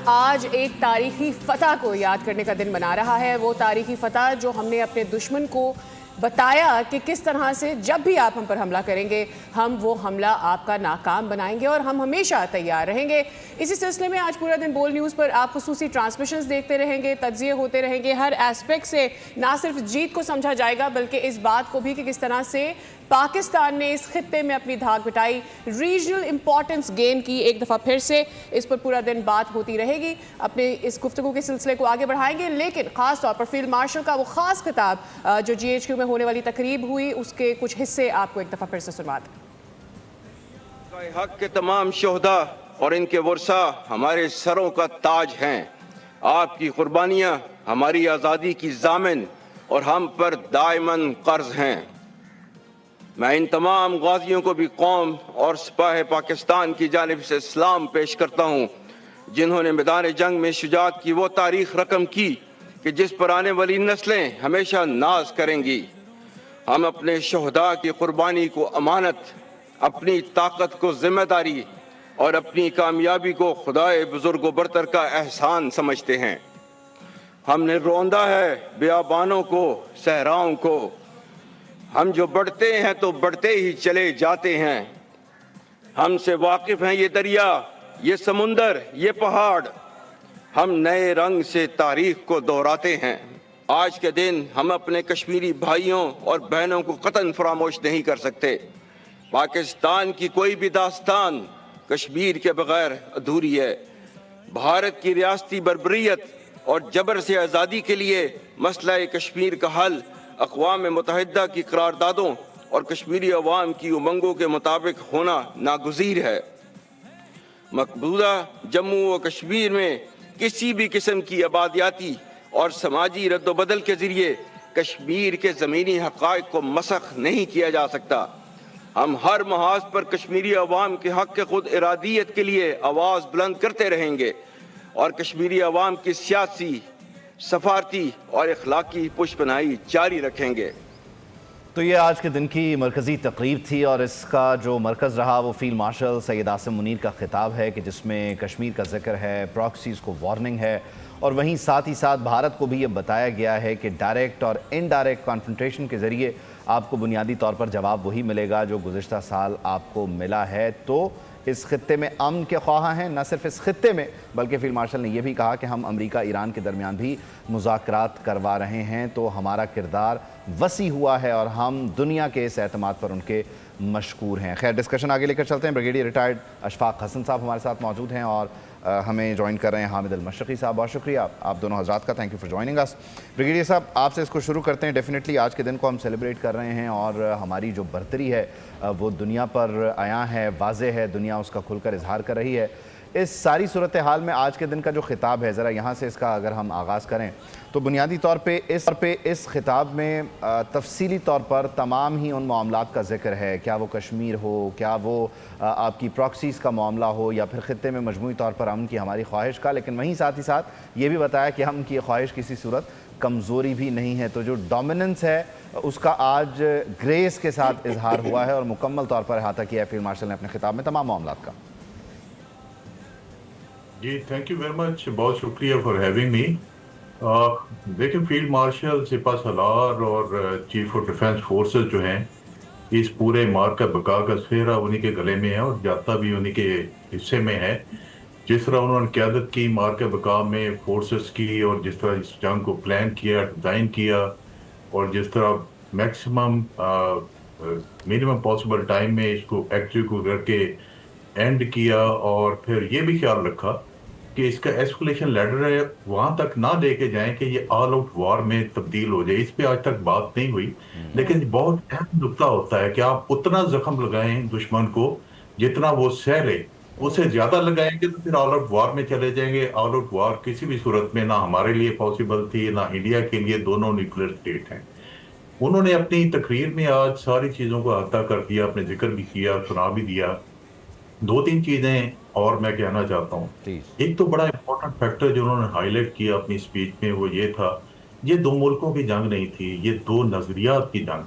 آج ایک تاریخی فتح کو یاد کرنے کا دن منا رہا ہے. وہ تاریخی فتح جو ہم نے اپنے دشمن کو بتایا کہ کس طرح سے جب بھی آپ ہم پر حملہ کریں گے ہم وہ حملہ آپ کا ناکام بنائیں گے اور ہم ہمیشہ تیار رہیں گے. اسی سلسلے میں آج پورا دن بول نیوز پر آپ خصوصی ٹرانسمیشنز دیکھتے رہیں گے, تجزیے ہوتے رہیں گے. ہر ایسپیکٹ سے نہ صرف جیت کو سمجھا جائے گا بلکہ اس بات کو بھی کہ کس طرح سے پاکستان نے اس خطے میں اپنی دھاک بٹائی, ریجنل امپورٹنس گین کی. ایک دفعہ پھر سے اس پر پورا دن بات ہوتی رہے گی. اپنے اس گفتگو کے سلسلے کو آگے بڑھائیں گے, لیکن خاص طور پر فیلڈ مارشل کا وہ خاص خطاب جو جی ایچ کیو میں ہونے والی تقریب ہوئی اس کے کچھ حصے آپ کو ایک دفعہ پھر سے سنوا دیں. حق کے تمام شہداء اور ان کے ورثاء ہمارے سروں کا تاج ہیں. آپ کی قربانیاں ہماری آزادی کی ضامن اور ہم پر دائماً قرض ہیں. میں ان تمام غازیوں کو بھی قوم اور سپاہ پاکستان کی جانب سے سلام پیش کرتا ہوں جنہوں نے میدان جنگ میں شجاعت کی وہ تاریخ رقم کی کہ جس پر آنے والی نسلیں ہمیشہ ناز کریں گی. ہم اپنے شہداء کی قربانی کو امانت, اپنی طاقت کو ذمہ داری اور اپنی کامیابی کو خدائے بزرگ و برتر کا احسان سمجھتے ہیں. ہم نے روندا ہے بیابانوں کو, صحراؤں کو. ہم جو بڑھتے ہیں تو بڑھتے ہی چلے جاتے ہیں. ہم سے واقف ہیں یہ دریا, یہ سمندر, یہ پہاڑ. ہم نئے رنگ سے تاریخ کو دہراتے ہیں. آج کے دن ہم اپنے کشمیری بھائیوں اور بہنوں کو قطعاً فراموش نہیں کر سکتے. پاکستان کی کوئی بھی داستان کشمیر کے بغیر ادھوری ہے. بھارت کی ریاستی بربریت اور جبر سے آزادی کے لیے مسئلہ کشمیر کا حل اقوام متحدہ کی قراردادوں اور کشمیری عوام کی امنگوں کے مطابق ہونا ناگزیر ہے. مقبوضہ جموں و کشمیر میں کسی بھی قسم کی آبادیاتی اور سماجی رد و بدل کے ذریعے کشمیر کے زمینی حقائق کو مسخ نہیں کیا جا سکتا. ہم ہر محاذ پر کشمیری عوام کے حق خود ارادیت کے لیے آواز بلند کرتے رہیں گے اور کشمیری عوام کی سیاسی, سفارتی اور اخلاقی پشپناہی جاری رکھیں گے. تو یہ آج کے دن کی مرکزی تقریب تھی اور اس کا جو مرکز رہا وہ فیلڈ مارشل سید عاصم منیر کا خطاب ہے کہ جس میں کشمیر کا ذکر ہے, پراکسیز کو وارننگ ہے اور وہیں ساتھ ہی ساتھ بھارت کو بھی یہ بتایا گیا ہے کہ ڈائریکٹ اور انڈائریکٹ کانفرنٹیشن کے ذریعے آپ کو بنیادی طور پر جواب وہی ملے گا جو گزشتہ سال آپ کو ملا ہے. تو اس خطے میں امن کے خواہاں ہیں, نہ صرف اس خطے میں بلکہ فیلڈ مارشل نے یہ بھی کہا کہ ہم امریکہ ایران کے درمیان بھی مذاکرات کروا رہے ہیں. تو ہمارا کردار وسیع ہوا ہے اور ہم دنیا کے اس اعتماد پر ان کے مشکور ہیں. خیر, ڈسکشن آگے لے کر چلتے ہیں. بریگیڈیئر ریٹائرڈ اشفاق حسن صاحب ہمارے ساتھ موجود ہیں اور ہمیں جوائن کر رہے ہیں حامد المشرقی صاحب. بہت شکریہ آپ دونوں حضرات کا, تھینک یو فار جوائننگ اس. بریگیڈیئر صاحب, آپ سے اس کو شروع کرتے ہیں. ڈیفینیٹلی آج کے دن کو ہم سیلیبریٹ کر رہے ہیں اور ہماری جو برتری ہے وہ دنیا پر عیاں ہے, واضح ہے, دنیا اس کا کھل کر اظہار کر رہی ہے. اس ساری صورتحال میں آج کے دن کا جو خطاب ہے, ذرا یہاں سے اس کا اگر ہم آغاز کریں تو بنیادی طور پہ اس خطاب میں تفصیلی طور پر تمام ہی ان معاملات کا ذکر ہے. کیا وہ کشمیر ہو, کیا وہ آپ کی پراکسیز کا معاملہ ہو یا پھر خطے میں مجموعی طور پر امن کی ہماری خواہش کا, لیکن وہیں ساتھ ہی ساتھ یہ بھی بتایا کہ ہم کی خواہش کسی صورت کمزوری بھی نہیں ہے. تو جو ڈومیننس ہے اس کا آج گریس کے ساتھ اظہار ہوا ہے اور مکمل طور پر احاطہ کیا ہے فیلڈ مارشل نے اپنے خطاب میں تمام معاملات کا. جی تھینک یو ویری مچ, بہت شکریہ فار ہیونگ می. دیکھیں, فیلڈ مارشل, سپہ سالار اور چیف آف ڈیفینس فورسز جو ہیں اس پورے مارکہ بقا کا سہرا انہی کے گلے میں ہے اور جاتا بھی انہی کے حصے میں ہے. جس طرح انہوں نے قیادت کی مارکہ بقا میں فورسز کی اور جس طرح اس جنگ کو پلان کیا, ڈیزائن کیا اور جس طرح میکسیمم منیمم پاسبل ٹائم میں اس کو ایکٹیو کر کے اینڈ کیا اور پھر یہ بھی خیال رکھا کہ اس کا ایسکولیشن لیڈر ہے وہاں تک نہ لے کے جائیں کہ یہ آل آؤٹ وار میں تبدیل ہو جائے. اس پہ آج تک بات نہیں ہوئی, لیکن بہت اہم نقطہ ہوتا ہے کہ آپ اتنا زخم لگائیں دشمن کو جتنا وہ سہ لے. اسے زیادہ لگائیں گے تو پھر آل آؤٹ وار میں چلے جائیں گے. آل آؤٹ وار کسی بھی صورت میں نہ ہمارے لیے پاسبل تھی نہ انڈیا کے لیے, دونوں نیوکلیر اسٹیٹ ہیں. انہوں نے اپنی تقریر میں آج ساری چیزوں کو احاطہ کر دیا, اپنے ذکر بھی کیا, سنا بھی دیا. دو تین چیزیں اور میں کہنا چاہتا ہوں. ایک تو بڑا امپورٹنٹ فیکٹر جو انہوں نے ہائی لائٹ کیا اپنی اسپیچ میں وہ یہ تھا, یہ دو ملکوں کی جنگ نہیں تھی, یہ دو نظریات کی جنگ.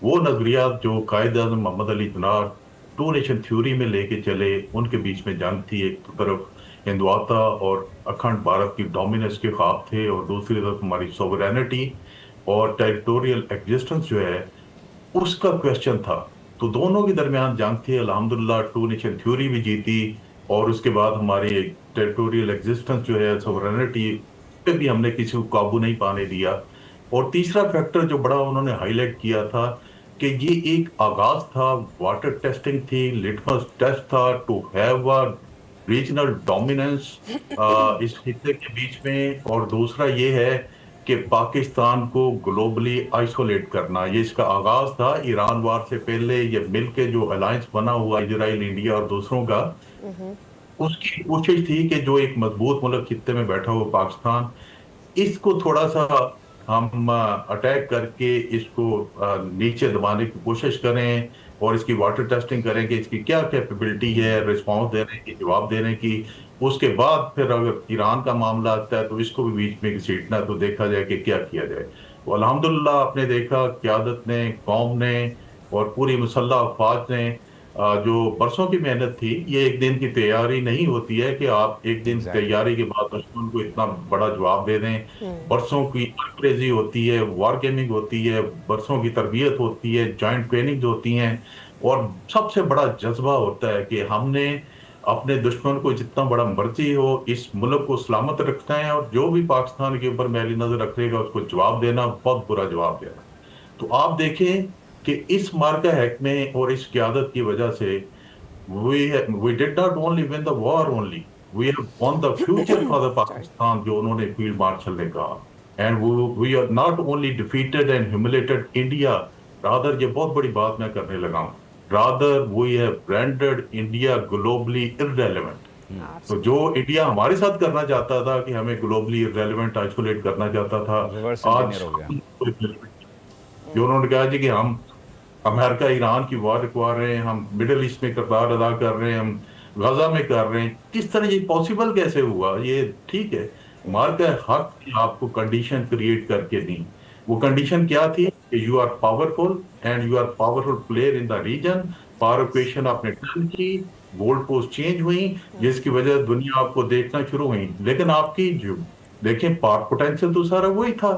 وہ نظریات جو قائد اعظم محمد Ali Jinnah to nation theory میں لے کے چلے, ان کے بیچ میں جنگ تھی. ایک طرف हिंदुआता और अखंड भारत की डोमिनेंस के ख्वाब थे, और दूसरी तरफ हमारी सोवरेनिटी और टेरिटोरियल एग्जिस्टेंस जो है उसका क्वेश्चन था। तो दोनों के दरमियान जंग थी। अल्हम्दुलिल्लाह टू नेशन थ्योरी भी जीती, और उसके बाद हमारी टेरिटोरियल एग्जिस्टेंस जो है, सोवरेनिटी पे भी हमने किसी को काबू नहीं पाने दिया। और तीसरा फैक्टर जो बड़ा उन्होंने हाईलाइट किया था कि ये एक आगाज था, वाटर टेस्टिंग थी, लिटमस टेस्ट था to have a regional dominance इस खित्ते के बीच में। और दूसरा ये है कि पाकिस्तान को ग्लोबली आइसोलेट करना, ये इसका आगाज था। ईरान वार से पहले ये मिलके जो अलायंस बना हुआ इजराइल, इंडिया और दूसरों का, उसकी कोशिश थी कि जो एक मजबूत मुल्क खित्ते में बैठा हुआ पाकिस्तान, इसको थोड़ा सा हम अटैक करके इसको नीचे दबाने की कोशिश करें, और इसकी वाटर टेस्टिंग करें कि इसकी क्या कैपेबिलिटी है रिस्पांस देने की, जवाब देने की। उसके बाद फिर अगर ईरान का मामला आता है तो इसको भी बीच में घसीटना, तो देखा जाए कि क्या किया जाए। तो अल्हम्दुलिल्लाह आपने देखा क़यादत ने, कौम ने और पूरी मुसल्लह अफवाज ने जो बरसों की मेहनत थी, ये एक दिन की तैयारी नहीं होती है कि आप एक दिन तैयारी के बाद दुश्मन को इतना बड़ा जवाब दे दें। बरसों की क्रेजी होती है, वार गेमिंग होती है, बरसों की तरबियत होती है, जॉइंट ट्रेनिंग होती हैं, और सबसे बड़ा जज्बा होता है कि हमने अपने दुश्मन को जितना बड़ा मर्जी हो इस मुल्क को सलामत रखना है, और जो भी पाकिस्तान के ऊपर मैली नजर रखेगा उसको जवाब देना, बहुत बुरा जवाब देना। तो आप देखें कि इस मार्का हैक में और इस क़यादत की वजह से we did not only win the war only, we have won the future for the Pakistan, जो उन्होंने फील्ड मार्शल ने कहा। And we are not only defeated and humiliated India, rather ये बहुत बड़ी बात मैं करने लगा हूँ, rather we have rendered India globally irrelevant। तो जो इंडिया हमारे साथ करना चाहता था कि हमें ग्लोबली इररेलेवेंट आइसोलेट करना चाहता था, आज जो उन्होंने कहा जी कि हम अमेरिका ईरान की वार रुकवा रहे हैं, हम मिडिल ईस्ट में किरदार अदा कर रहे हैं, हम गाजा में कर रहे हैं, किस तरह ये पॉसिबल कैसे हुआ? ये ठीक है, मार्का हक आपको कंडीशन क्रिएट करके दी। वो कंडीशन क्या थी कि you are powerful and you are powerful player in the region. Power equation आपने टर्न की, गोल्ड पोस्ट चेंज हुई, जिसकी वजह दुनिया आपको देखना शुरू हुई। लेकिन आपकी जो देखें पावर पोटेंशियल तो सारा वही था,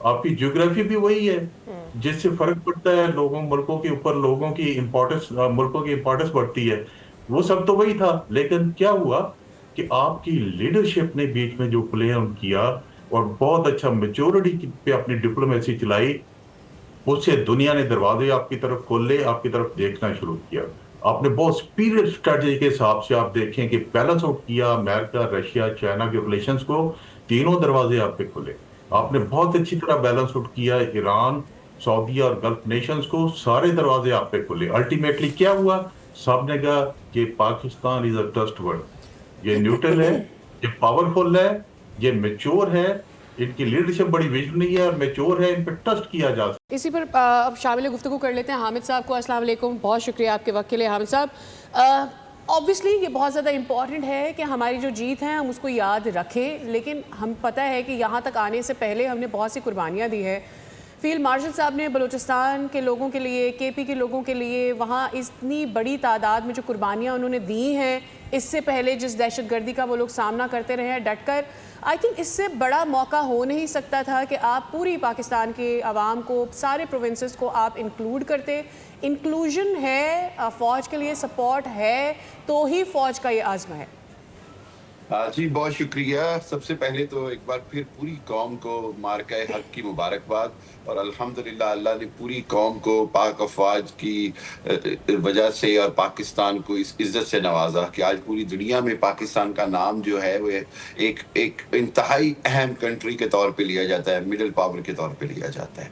आपकी ज्योग्राफी भी वही है, जिससे फर्क पड़ता है लोगों मुल्कों के ऊपर, लोगों की इंपॉर्टेंस, मुल्कों की इंपॉर्टेंस बढ़ती है। वो सब तो वही था, लेकिन क्या हुआ कि आपकी लीडरशिप ने बीच में जो प्ले ऑन किया और बहुत अच्छा मेच्योरिटी पे अपनी डिप्लोमेसी चलाई, उससे दुनिया ने दरवाजे आपकी तरफ खोले, आपकी तरफ देखना शुरू किया। आपने बहुत स्पीरियड स्ट्रेटजी के हिसाब से आप देखें कि बैलेंस आउट किया अमेरिका, रशिया, चाइना के रिलेशंस को, तीनों दरवाजे आप पे खुले। आपने बहुत अच्छी तरह बैलेंस आउट किया ईरान, सऊदी और गल्फ नेशंस को, सारे दरवाजे आप पे खुले। अल्टीमेटली क्या हुआ? सबने कहा कि पाकिस्तान इज अ ट्रस्टवर्ड, ये न्यूट्रल है, ये पावरफुल है, ये मैच्योर है, इनकी लीडरशिप बड़ी विजनरी है और मैच्योर है, इन पर ट्रस्ट किया जा सकता है। इसी पर अब शामिल गुफ्तगू कर लेते हैं हामिद साहब को। अस्सलाम वालेकुम, बहुत शुक्रिया आपके वक्त के लिए हामिद साहब। ऑब्वियसली ये बहुत ज़्यादा इम्पॉर्टेंट है कि हमारी जो जीत है हम उसको याद रखें, लेकिन हम पता है कि यहाँ तक आने से पहले हमने बहुत सी कुर्बानियाँ दी है। फील्ड मार्शल साहब ने बलूचिस्तान के लोगों के लिए, केपी के लोगों के लिए, वहाँ इतनी बड़ी तादाद में जो कुर्बानियाँ उन्होंने दी हैं, इससे पहले जिस दहशतगर्दी का वो लोग सामना करते रहे हैं डट कर, आई थिंक इससे बड़ा मौका हो नहीं सकता था कि आप पूरी पाकिस्तान के आवाम को, सारे प्रोविंसेस को आप इंक्लूड करते। इंक्लूजन है, फ़ौज के लिए सपोर्ट है, तो ही फ़ौज का ये आज़म है। जी बहुत शुक्रिया। सबसे पहले तो एक बार फिर पूरी कौम को मार्का हक की मुबारकबाद, और अल्हम्दुलिल्लाह अल्लाह ने पूरी कौम को पाक अफवाज की वजह से और पाकिस्तान को इस इज़्ज़त से नवाजा कि आज पूरी दुनिया में पाकिस्तान का नाम जो है वो एक इंतहाई अहम कंट्री के तौर पे लिया जाता है, मिडिल पावर के तौर पे लिया जाता है।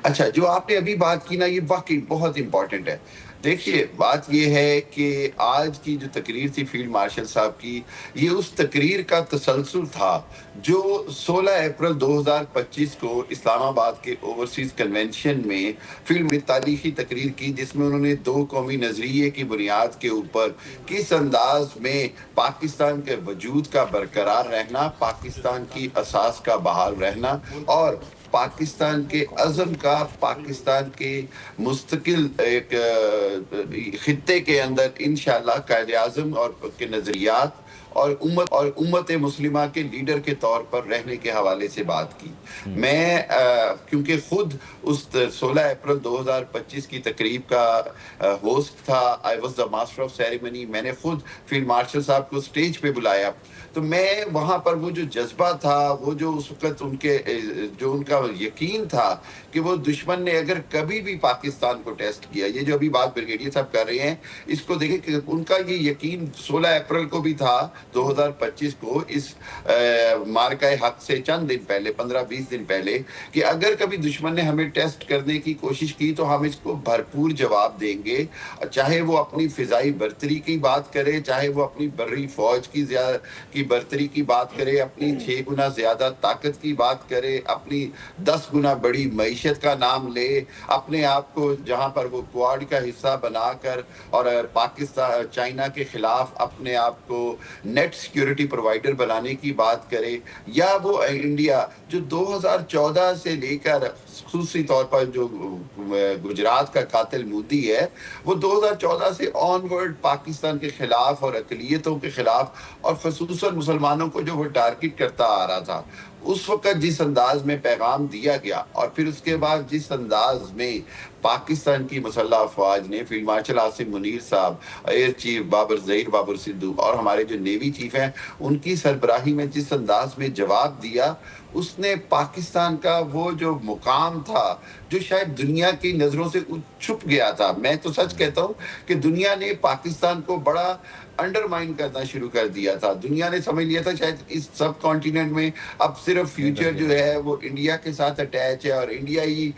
अच्छा, जो आपने अभी बात की ना, ये वाकई बहुत इंपॉर्टेंट है। देखिए, बात ये है कि आज की जो तकरीर थी फील्ड मार्शल साहब की, ये उस तकरीर का तसलसल था जो 16 अप्रैल 2025 को इस्लामाबाद के ओवरसीज कन्वेंशन में फील्ड में तारीखी तकरीर की, जिसमें उन्होंने दो कौमी नजरिए की बुनियाद के ऊपर किस अंदाज में पाकिस्तान के वजूद का बरकरार रहना, पाकिस्तान की असास का बहाल रहना और पाकिस्तान के अज़म का, पाकिस्तान के मुस्तकिल एक खित्ते के अंदर इंशाअल्लाह कायदे आज़म और के नज़रियात اور امت مسلمہ کے لیڈر کے طور پر رہنے کے حوالے سے بات کی. میں کیونکہ خود اس 16 اپریل 2025 کی تقریب کا ہوسٹ تھا, I was the master of ceremony, میں نے خود فیلڈ مارشل صاحب کو اسٹیج پہ بلایا, تو میں وہاں پر وہ جو جذبہ تھا, وہ جو اس وقت ان کا یقین تھا کہ وہ دشمن نے اگر کبھی بھی پاکستان کو ٹیسٹ کیا, یہ جو ابھی بات بریگیڈیئر صاحب کر رہے ہیں اس کو دیکھیں کہ ان کا یہ یقین 16 اپریل کو بھی تھا 2025 کو, اس مارکہ حق سے چند دن پہلے, 15-20 دن پہلے, کہ اگر کبھی دشمن نے ہمیں ٹیسٹ کرنے کی کوشش کی تو ہم اس کو بھرپور جواب دیں گے, چاہے وہ اپنی فضائی برتری کی بات کرے, چاہے وہ اپنی بری فوج کی برتری کی بات کرے, اپنی 6 گنا زیادہ طاقت کی بات کرے, اپنی 10 گنا بڑی معیشت کا نام لے, اپنے آپ کو جہاں پر وہ کوڈ کا حصہ بنا کر اور پاکستان چائنا کے خلاف اپنے آپ کو نیٹ سیکیورٹی پرووائڈر بنانے کی بات کرے, یا وہ انڈیا جو 2014 سے لے کر خصوصی طور پر جو گجرات کا قاتل مودی ہے, وہ 2014 سے آن ورڈ پاکستان کے خلاف اور اقلیتوں کے خلاف اور خصوصاً مسلمانوں کو جو وہ ٹارگٹ کرتا آ رہا تھا, اس وقت جس انداز میں پیغام دیا گیا, اور پھر اس کے بعد جس انداز میں پاکستان کی مسلح افواج نے فیلڈ مارشل عاصم منیر صاحب, ایئر چیف ظہیر بابر سدھو اور ہمارے جو نیوی چیف ہیں ان کی سربراہی میں جس انداز میں جواب دیا, اس نے پاکستان کا وہ جو مقام تھا جو شاید دنیا کی نظروں سے چھپ گیا تھا, میں تو سچ کہتا ہوں کہ دنیا نے پاکستان کو بڑا انڈرمائن کرنا شروع کر دیا تھا. دنیا نے سمجھ لیا تھا شاید اس سب کانٹیننٹ میں اب صرف فیوچر جو ہے وہ انڈیا کے ساتھ اٹیچ ہے, اور انڈیا ہی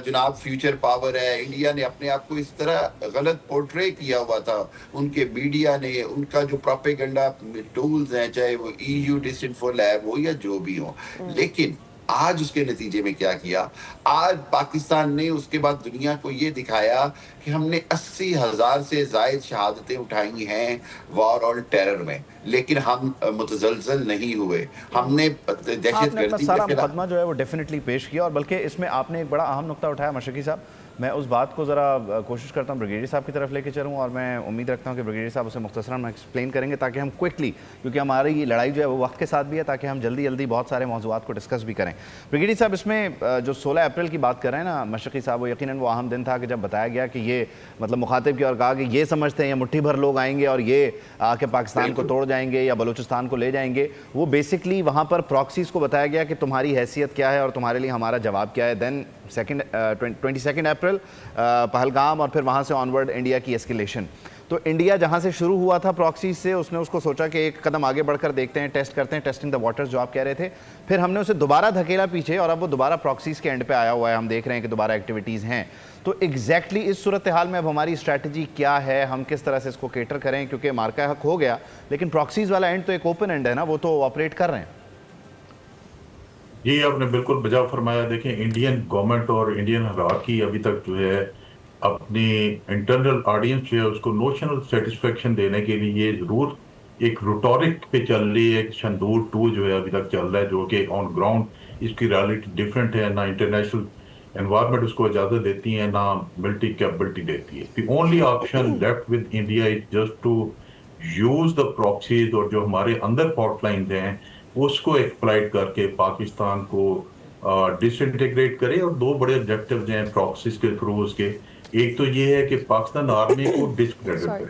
جناب فیوچر پاور ہے. انڈیا نے اپنے آپ کو اس طرح غلط پورٹرے کیا ہوا تھا, ان کے میڈیا نے, ان کا جو پروپیگنڈا ٹولز ہیں, چاہے وہ EU ڈس انفو لیب ہو یا جو بھی ہو. لیکن آج اس کے نتیجے میں کیا کیا, آج پاکستان نے اس کے بعد دنیا کو یہ دکھایا کہ ہم نے 80,000 سے زائد شہادتیں اٹھائی ہیں وار آن ٹیرر میں, لیکن ہم متزلزل نہیں ہوئے. ہم نے دہشت گردی سارا مقدمہ جو ہے وہ ڈیفینیٹلی پیش کیا, اور بلکہ اس میں آپ نے ایک بڑا اہم نقطہ اٹھایا مشرقی صاحب. میں اس بات کو ذرا کوشش کرتا ہوں بریگیڈیئر صاحب کی طرف لے کے چلوں, اور میں امید رکھتا ہوں کہ بریگیڈیئر صاحب اسے مختصراً ایکسپلین کریں گے تاکہ ہم کوئکلی, کیونکہ ہماری یہ لڑائی جو ہے وہ وقت کے ساتھ بھی ہے, تاکہ ہم جلدی بہت سارے موضوعات کو ڈسکس بھی کریں. بریگیڈیئر صاحب, اس میں جو 16 اپریل کی بات کر رہے ہیں نا مشرقی صاحب, وہ یقیناً وہ اہم دن تھا کہ جب بتایا گیا کہ یہ مطلب مخاطب کی اور کہا کہ یہ سمجھتے ہیں یہ مٹھی بھر لوگ آئیں گے اور یہ آ کے پاکستان کو توڑ جائیں گے یا بلوچستان کو لے جائیں گے. وہ بیسکلی وہاں پر پراکسیز کو بتایا گیا کہ تمہاری حیثیت کیا ہے اور تمہارے لیے ہمارا جواب کیا ہے. دین 22 اپریل پہلگام, اور پھر وہاں سے آنورڈ انڈیا کی اسکیلیشن. تو انڈیا جہاں سے شروع ہوا تھا پراکسیز سے, اس نے اس کو سوچا کہ ایک قدم آگے بڑھ کر دیکھتے ہیں, ٹیسٹ کرتے ہیں, ٹیسٹنگ دا واٹرز جو آپ کہہ رہے تھے. پھر ہم نے اسے دوبارہ دھکیلا پیچھے, اور اب وہ دوبارہ پراکسیز کے اینڈ پہ آیا ہوا ہے. ہم دیکھ رہے ہیں کہ دوبارہ ایکٹیویٹیز ہیں. تو ایگزیکٹلی اس صورتحال میں اب ہماری اسٹریٹجی کیا ہے, ہم کس طرح سے اس کو کیٹر کریں, کیونکہ مارکہ حق ہو گیا لیکن پراکسیز والا اینڈ تو ایک اوپن اینڈ ہے نا, وہ تو آپریٹ کر رہے ہیں. جی آپ نے بالکل بجا فرمایا. دیکھیں انڈین گورنمنٹ اور انڈین ہرارکی ابھی تک جو ہے اپنی انٹرنل آڈینس جو ہے اس کو نوشنل سیٹسفیکشن دینے کے لیے یہ ضرور ایک روٹورک پہ چل رہی ہے. ایک شندور 2 جو ہے ابھی تک چل رہا ہے, جو کہ آن گراؤنڈ اس کی ریالٹی ڈفرینٹ ہے. نہ انٹرنیشنل انوائرمنٹ اس کو اجازت دیتی ہے, نہ ملٹری کیپبلٹی دیتی ہے. The only option left with India is just to use the proxies, اور جو ہمارے اندر فالٹ لائنز ہیں اس کو ایکسپلائٹ کر کے پاکستان کو ڈس انٹیگریٹ کرے. اور 2 بڑے آبجیکٹیوز ہیں پراکسیز کے تھرو اس کے. ایک تو یہ ہے کہ پاکستان آرمی کو ڈسکریڈٹ کرے.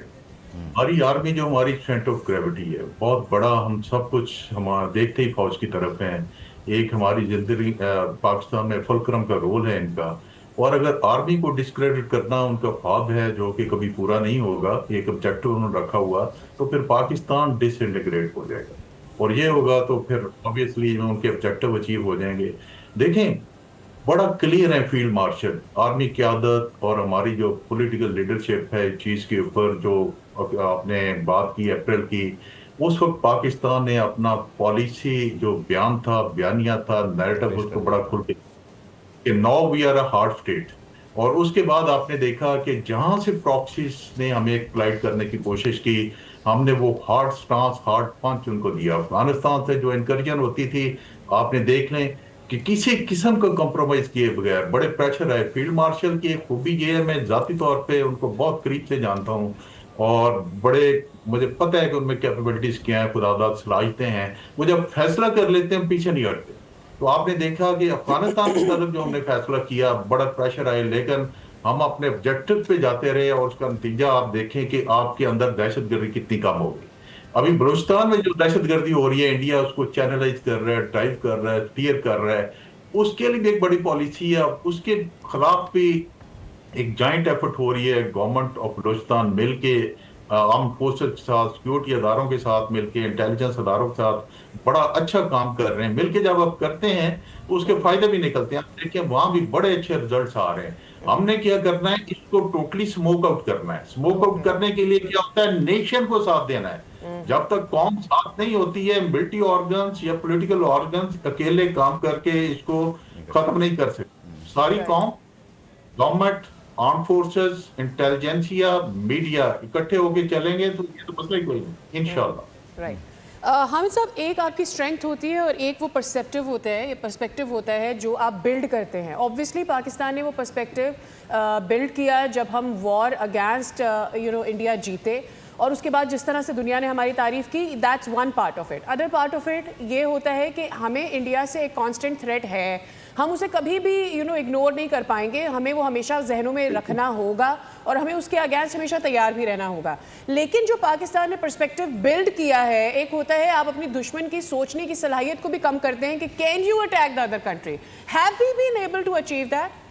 ہماری آرمی جو ہماری سینٹر آف گریوٹی ہے, بہت بڑا, ہم سب کچھ ہم دیکھتے ہی فوج کی طرف ہیں. ایک ہماری زندگی پاکستان میں فلکرم کا رول ہے ان کا, اور اگر آرمی کو ڈسکریڈٹ کرنا ان کا خواب ہے جو کہ کبھی پورا نہیں ہوگا, ایک آبجیکٹو انہوں نے رکھا ہوا, تو پھر پاکستان ڈس انٹیگریٹ ہو جائے گا. اور یہ ہوگا تو پھر obviously ان کے آبجیکٹو اچیو ہو جائیں گے. دیکھیں بڑا کلیئر ہے فیلڈ مارشل, آرمی قیادت اور ہماری جو پولیٹیکل لیڈرشپ ہے چیز کے اوپر جو آپ نے بات کی اپریل کی. اس وقت پاکستان نے اپنا پالیسی جو بیان تھا, بیانیہ تھا, نیریٹو, اس کو بڑا کھل کے کہ now we are a hard state. اور اس کے بعد آپ نے دیکھا کہ جہاں سے پراکسیز نے ہمیں ایکسپلائٹ کرنے کی کوشش کی, ہم نے وہ ہارڈ سٹانس, ہارڈ پنچ ان کو دیا. افغانستان سے جو انکرجن ہوتی تھی آپ نے دیکھ لیں کہ کسی قسم کا کمپرومائز کیے بغیر بڑے پریشر آئے. فیلڈ مارشل کی ایک خوبی یہ ہے, میں ذاتی طور پہ ان کو بہت قریب سے جانتا ہوں, اور بڑے مجھے پتہ ہے کہ ان میں کیپیبلٹیز کیا ہیں، خداداد صلاحیتیں ہیں، وہ جب فیصلہ کر لیتے ہیں پیچھے نہیں ہٹتے. تو آپ نے دیکھا کہ افغانستان کی طرف جو ہم نے فیصلہ کیا بڑا پریشر آئے، لیکن ہم اپنے آبجیکٹو پہ جاتے رہے اور اس کا نتیجہ آپ دیکھیں کہ آپ کے اندر دہشت گردی کتنی کم ہو گئی. ابھی بلوچستان میں جو دہشت گردی ہو رہی ہے، انڈیا اس کو چینلائز کر رہا ہے، ڈرائیو کر رہا ہے، اسٹیئر کر رہا ہے. اس کے لیے بھی ایک بڑی پالیسی ہے، اس کے خلاف بھی ایک جائنٹ ایفرٹ ہو رہی ہے. گورنمنٹ آف بلوچستان مل کے آرم فورسز کے ساتھ، سیکیورٹی اداروں کے ساتھ مل کے، انٹیلیجنس اداروں کے ساتھ بڑا اچھا کام کر رہے ہیں. مل کے جب آپ کرتے ہیں تو اس کے فائدے بھی نکلتے ہیں. آپ دیکھیں وہاں بھی بڑے اچھے ریزلٹس آ رہے ہیں. ہم نے کیا کرنا ہے، اس کو ٹوٹلی سموک آؤٹ کرنا ہے. سموک آؤٹ کرنے کے لیے کیا ہوتا ہے، نیشن کو ساتھ دینا ہے. جب تک قوم ساتھ نہیں ہوتی ہے، ملٹری آرگنز یا پولیٹیکل آرگنز اکیلے کام کر کے اس کو ختم نہیں کر سکتے. ساری قوم، government, arm forces, intelligentsia, media اکٹھے ہو کے چلیں گے تو یہ تو مسئلہ ہی کوئی نہیں انشاءاللہ. رائٹ حامد صاحب، ایک آپ کی اسٹرینتھ ہوتی ہے اور ایک وہ پرسپٹیو ہوتا ہے، یہ پرسپیکٹیو ہوتا ہے جو آپ بلڈ کرتے ہیں. اوبویسلی پاکستان نے وہ پرسپیکٹیو بلڈ کیا جب ہم وار اگینسٹ انڈیا جیتے، اور اس کے بعد جس طرح سے دنیا نے ہماری تعریف کی، that's one part of it. Other part of it یہ ہوتا ہے کہ ہمیں انڈیا سے ایک کانسٹنٹ تھریٹ ہے، ہم اسے کبھی بھی اگنور نہیں کر پائیں گے. ہمیں وہ ہمیشہ ذہنوں میں رکھنا ہوگا اور ہمیں اس کے اگینسٹ ہمیشہ تیار بھی رہنا ہوگا. لیکن جو پاکستان نے پرسپیکٹیو بلڈ کیا ہے، ایک ہوتا ہے آپ اپنی دشمن کی سوچنے کی صلاحیت کو بھی کم کرتے ہیں کہ can you attack the other country. Have we been able to achieve that?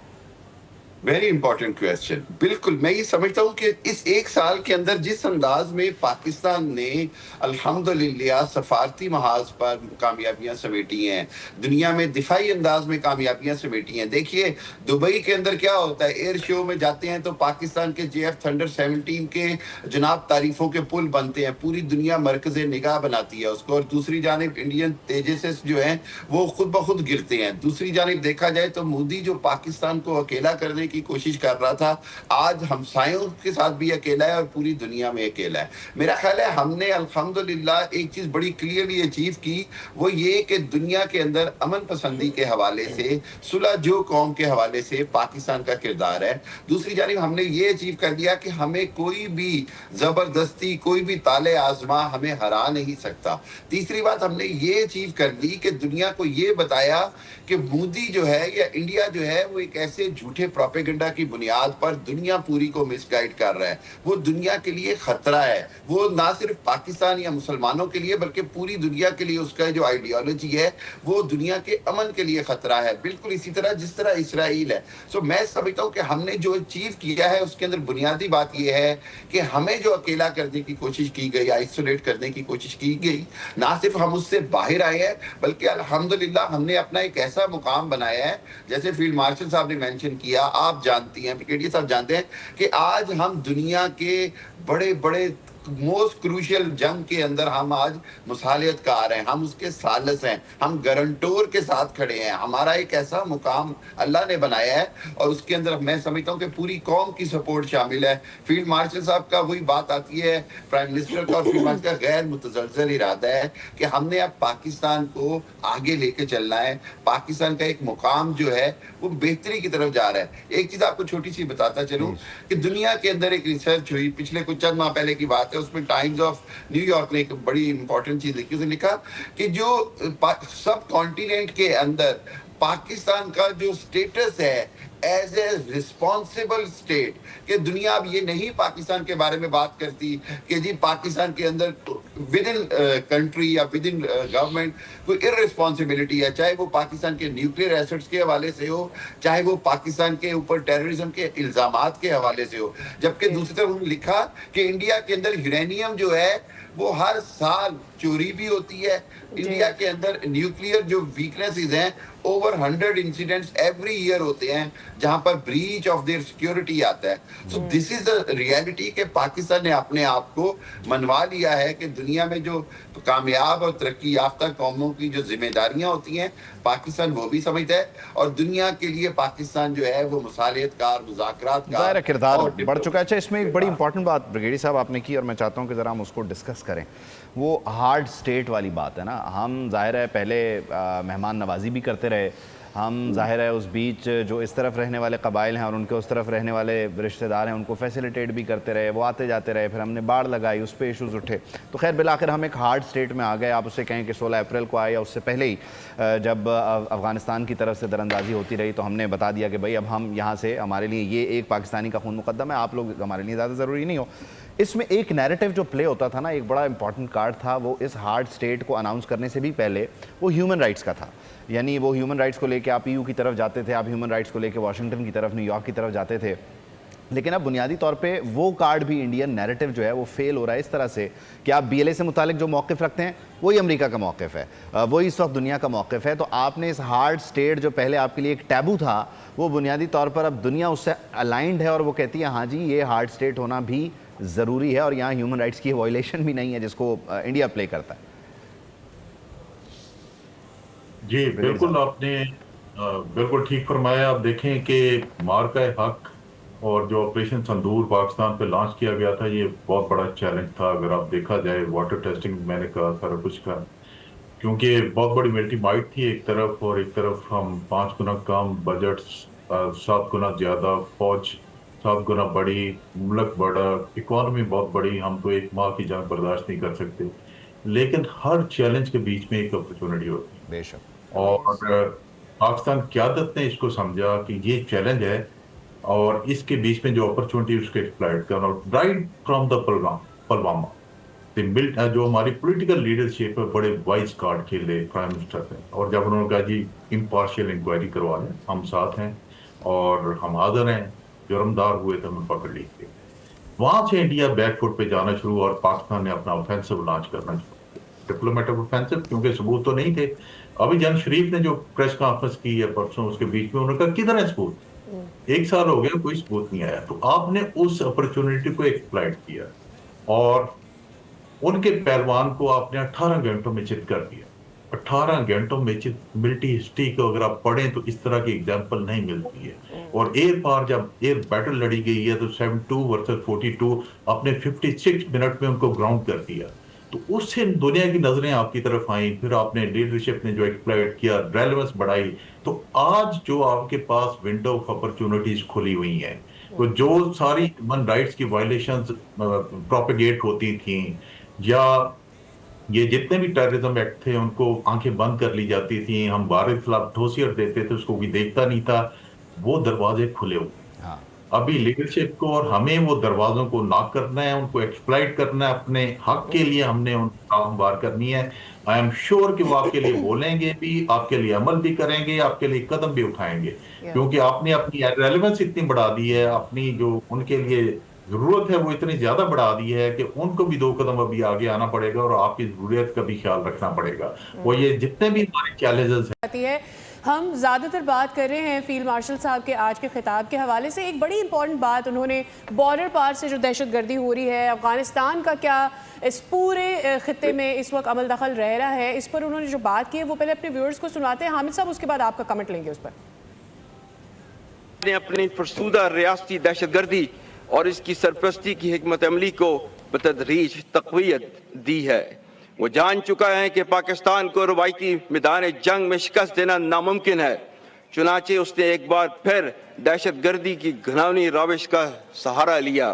Very important question. بالکل میں یہ سمجھتا ہوں کہ اس ایک سال کے اندر جس انداز میں پاکستان نے الحمدللہ سفارتی محاذ پر کامیابیاں سمیٹی ہیں، دنیا میں دفاعی انداز میں کامیابیاں سمیٹی ہیں. دیکھیے دبئی کے اندر کیا ہوتا ہے، ایئر شو میں جاتے ہیں تو پاکستان کے JF تھنڈر 17 کے جناب تعریفوں کے پل بنتے ہیں، پوری دنیا مرکز نگاہ بناتی ہے اس کو، اور دوسری جانب انڈین تیجسس جو ہیں وہ خود بخود گرتے ہیں. دوسری جانب دیکھا جائے تو مودی جو پاکستان کو اکیلا کرنے کی کوشش کر رہا تھا، آج ہمسایوں کے ساتھ بھی اکیلا ہے اور پوری دنیا میں اکیلا ہے. میرا خیال ہے ہم نے الحمدللہ ایک چیز بڑی کلیئرلی اچیو کی، وہ یہ کہ دنیا کے اندر امن پسندی کے حوالے سے، صلح جو قوم کے حوالے سے پاکستان کا کردار ہے. دوسری جانب ہم نے یہ اچیو کر لیا کہ ہمیں کوئی بھی زبردستی، کوئی بھی تالے آزما ہمیں ہرا نہیں سکتا. تیسری بات ہم نے یہ اچیو کر لی کہ دنیا کو یہ بتایا کہ مودی جو ہے یا انڈیا جو ہے وہ ایک ایسے جھوٹے پروپیگنڈا کی بنیاد پر دنیا پوری کو مس گائیڈ کر رہا ہے. وہ دنیا کے لیے خطرہ ہے، وہ نہ صرف پاکستان یا مسلمانوں کے لیے بلکہ پوری دنیا کے لیے اس کا جو آئیڈیالوجی ہے وہ دنیا کے امن کے لیے خطرہ ہے، بالکل اسی طرح جس طرح اسرائیل ہے. سو میں سمجھتا ہوں کہ ہم نے جو اچیو کیا ہے اس کے اندر بنیادی بات یہ ہے کہ ہمیں جو اکیلا کرنے کی کوشش کی گئی، آئسولیٹ کرنے کی کوشش کی گئی، نہ صرف ہم اس سے باہر آئے ہیں بلکہ الحمدللہ ہم نے اپنا ایک ایسا مقام بنایا ہے. جیسے فیلڈ مارشل صاحب نے مینشن کیا، آپ جانتی ہیں، بریگیڈیئر صاحب جانتے ہیں کہ آج ہم دنیا کے بڑے بڑے موسٹ کروشل جنگ کے اندر ہم آج مصالحت کار ہیں، ہم اس کے ثالث ہیں، ہم گارنٹور کے ساتھ کھڑے ہیں. ہمارا ایک ایسا مقام اللہ نے بنایا ہے اور اس کے اندر میں سمجھتا ہوں کہ پوری قوم کی سپورٹ شامل ہے. فیلڈ مارشل صاحب کا وہی بات آتی ہے، پرائم منسٹر کا اور فیلڈ مارشل کا غیر متزلزل ارادہ ہے کہ ہم نے اب پاکستان کو آگے لے کے چلنا ہے. پاکستان کا ایک مقام جو ہے وہ بہتری کی طرف جا رہا ہے. ایک چیز آپ کو چھوٹی سی بتاتا چلوں کہ دنیا کے اندر ایک ریسرچ ہوئی پچھلے کچھ چند ماہ پہلے کی بات ہے، اس میں ٹائمز آف نیو یارک نے ایک بڑی امپورٹنٹ چیز لکھی. اس نے لکھا کہ جو سب کانٹیننٹ کے اندر پاکستان کا جو سٹیٹس ہے ایز اے رسپانسبل اسٹیٹ، کہ دنیا اب یہ نہیں پاکستان کے بارے میں بات کرتی کہ جی پاکستان کے اندر ود ان کنٹری یا ود ان گورنمنٹ کوئی ارسپانسبلٹی ہے، چاہے وہ پاکستان کے نیوکلیئر ایسٹس کے حوالے سے ہو، چاہے وہ پاکستان کے اوپر ٹیررزم کے الزامات کے حوالے سے ہو. جبکہ دوسری طرف انہوں نے لکھا کہ انڈیا کے اندر یورینیم جو ہے وہ ہر سال چوری بھی ہوتی ہے. انڈیا کے اندر نیوکلیئر جو ویکنیسز ہیں اوور 100 انسیڈنٹس ایوری ایئر ہوتے ہیں جہاں پر بریچ آف دیئر سیکیورٹی آتا ہے. سو دس از دا ریالٹی کہ پاکستان نے اپنے آپ کو منوا لیا ہے کہ دنیا میں جو کامیاب اور ترقی یافتہ قوموں کی جو ذمہ داریاں ہوتی ہیں پاکستان وہ بھی سمجھتا ہے، اور دنیا کے لیے پاکستان جو ہے وہ مصالحت کار، مذاکرات کا ظاہر کردار بڑھ چکا ہے. اچھا، اس میں ایک بڑی امپورٹنٹ بات بریگیڈیئر صاحب آپ نے کی اور میں چاہتا ہوں کہ ذرا ہم اس کو ڈسکس کریں. وہ ہارڈ سٹیٹ والی بات ہے نا. ہم ظاہر ہے پہلے مہمان نوازی بھی کرتے رہے، ہم ظاہر ہے اس بیچ جو اس طرف رہنے والے قبائل ہیں اور ان کے اس طرف رہنے والے رشتہ دار ہیں ان کو فیسیلیٹیٹ بھی کرتے رہے, وہ آتے جاتے رہے, پھر ہم نے باڑ لگائی, اس پہ ایشوز اٹھے, تو خیر بالآخر ہم ایک ہارڈ سٹیٹ میں آ گئے. آپ اسے کہیں کہ 16 اپریل کو آئے یا اس سے پہلے ہی جب افغانستان کی طرف سے دراندازی ہوتی رہی تو ہم نے بتا دیا کہ بھئی اب ہم یہاں سے, ہمارے لیے یہ ایک پاکستانی کا خون مقدم ہے, آپ لوگ ہمارے لیے زیادہ ضروری نہیں ہو. اس میں ایک نیریٹو جو پلے ہوتا تھا نا, ایک بڑا امپورٹنٹ کارڈ تھا, وہ اس ہارڈ سٹیٹ کو اناؤنس کرنے سے بھی پہلے وہ ہیومن رائٹس کا تھا. یعنی وہ ہیومن رائٹس کو لے کے آپ EU کی طرف جاتے تھے, آپ ہیومن رائٹس کو لے کے واشنگٹن کی طرف, نیو یارک کی طرف جاتے تھے. لیکن اب بنیادی طور پہ وہ کارڈ بھی انڈین نیریٹو جو ہے وہ فیل ہو رہا ہے اس طرح سے کہ آپ BLA سے متعلق جو موقف رکھتے ہیں وہی امریکہ کا موقف ہے, وہی اس وقت دنیا کا موقف ہے. تو آپ نے اس ہارڈ سٹیٹ جو پہلے آپ کے لیے ایک ٹیبو تھا, وہ بنیادی طور پر اب دنیا اس سے الائنڈ ہے اور وہ کہتی ہے ہاں جی یہ ہارڈ سٹیٹ ہونا بھی ضروری ہے, اور یہاں ہیومن رائٹس کی وائلیشن بھی نہیں ہے جس کو انڈیا پلے کرتا ہے. جی بالکل, آپ نے بالکل ٹھیک فرمایا. آپ دیکھیں کہ مارکہ حق اور جو آپریشن سندور پاکستان پہ لانچ کیا گیا تھا, یہ بہت بڑا چیلنج تھا. اگر آپ دیکھا جائے واٹر ٹیسٹنگ میں نے کہا سارا کچھ کا, کیونکہ بہت بڑی ملٹی مائٹ تھی ایک طرف, اور ایک طرف ہم 5 گنا کم بجٹ, 7 گنا زیادہ فوج, 7 گنا بڑی, ملک بڑا, اکانومی بہت بڑی, ہم تو ایک ماہ کی جنگ برداشت نہیں کر سکتے. لیکن ہر چیلنج کے بیچ میں ایک اپرچونٹی ہوتی ہے, بے شک, اور پاکستان قیادت نے اس کو سمجھا کہ یہ چیلنج ہے, اور اس کے بیچ میں جو اپرچونٹی اس کو ایکسپلائٹ کرنا. رائٹ فرام دا پلوامہ جو ہماری پولیٹیکل لیڈرشپ ہے, بڑے وائز کارڈ کھیلے پرائم منسٹر نے, اور جب انہوں نے کہا جی امپارشل انکوائری کروا لیں, ہم ساتھ ہیں اور ہم حاضر ہیں, جرمدار ہوئے تو ہمیں پکڑ لیجیے. وہاں سے انڈیا بیک فٹ پہ جانا شروع, اور پاکستان نے اپنا آفینسو لانچ کرنا شروع, ڈپلومیٹک آفینسو, کیونکہ ثبوت تو نہیں تھے. ابھی جان شریف نے جو پریس کانفرنس کی ہے پرسوں, اس کے بیچ میں انہوں نے کہا کدھر ہے ثبوت, 1 سال ہو گیا کوئی ثبوت نہیں آیا. تو آپ نے اس اپرچونٹی کو ایکسپلائٹ کیا, اور ان کے پہلوان کو آپ نے 18 گھنٹوں میں چت کر دیا. 18 گھنٹوں میں چت, ملٹی ہسٹری کو اگر آپ پڑھیں تو اس طرح کی ایگزامپل نہیں ملتی ہے. اور ایئر پار جب ایئر بیٹل لڑی گئی ہے تو 72 ورسز 42 آپ نے 56 منٹ میں ان کو گراؤنڈ کر دیا. تو اس سے دنیا کی نظریں آپ کی طرف آئیں, پھر آپ نے لیڈرشپ نے جو ایکسپلائٹ کیا, ریلیونس بڑھائی. تو آج جو آپ کے پاس ونڈو آف اپرچونٹیز کھلی ہوئی ہیں, تو جو ساری ہیومن رائٹس کی وائلیشنز پروپیگیٹ ہوتی تھیں, یا یہ جتنے بھی ٹیررزم ایکٹ تھے ان کو آنکھیں بند کر لی جاتی تھیں, ہم بھارت خلاف ٹھوسیت دیتے تھے, اس کو کوئی دیکھتا نہیں تھا, وہ دروازے کھلے ہوئے. ابھی لیڈرشپ کو اور ہمیں وہ دروازوں کو ناک کرنا ہے, ان کو ایکسپلائٹ کرنا ہے, اپنے حق کے لیے ہم نے ان کو کاموار کرنی ہے. آئی ایم شیور کہ وہ آپ کے لیے بولیں گے بھی, آپ کے لیے عمل بھی کریں گے, آپ کے لیے قدم بھی اٹھائیں گے, کیونکہ آپ نے اپنی ریلیونس اتنی بڑھا دی ہے, اپنی جو ان کے لیے ضرورت ہے وہ اتنی زیادہ بڑھا دی ہے کہ ان کو بھی 2 قدم ابھی آگے آنا پڑے گا, اور آپ کی ضروریت کا بھی خیال رکھنا پڑے گا. وہ یہ جتنے بھی ہمارے چیلنجز ہیں, ہم زیادہ تر بات کر رہے ہیں فیلڈ مارشل صاحب کے آج کے خطاب کے حوالے سے. ایک بڑی امپورٹنٹ بات انہوں نے, بارڈر پار سے جو دہشت گردی ہو رہی ہے, افغانستان کا کیا اس پورے خطے میں اس وقت عمل دخل رہ رہا ہے, اس پر انہوں نے جو بات کی ہے وہ پہلے اپنے ویورز کو سناتے ہیں. حامد صاحب اس کے بعد آپ کا کمنٹ لیں گے اس پر. نے اپنی فرسودہ ریاستی دہشت گردی اور اس کی سرپرستی کی حکمت عملی کو بتدریج تقویت دی ہے. وہ جان چکا ہے کہ پاکستان کو روایتی میدان جنگ میں شکست دینا ناممکن ہے, چنانچہ اس نے ایک بار پھر دہشت گردی کی گھناؤنی روش کا سہارا لیا.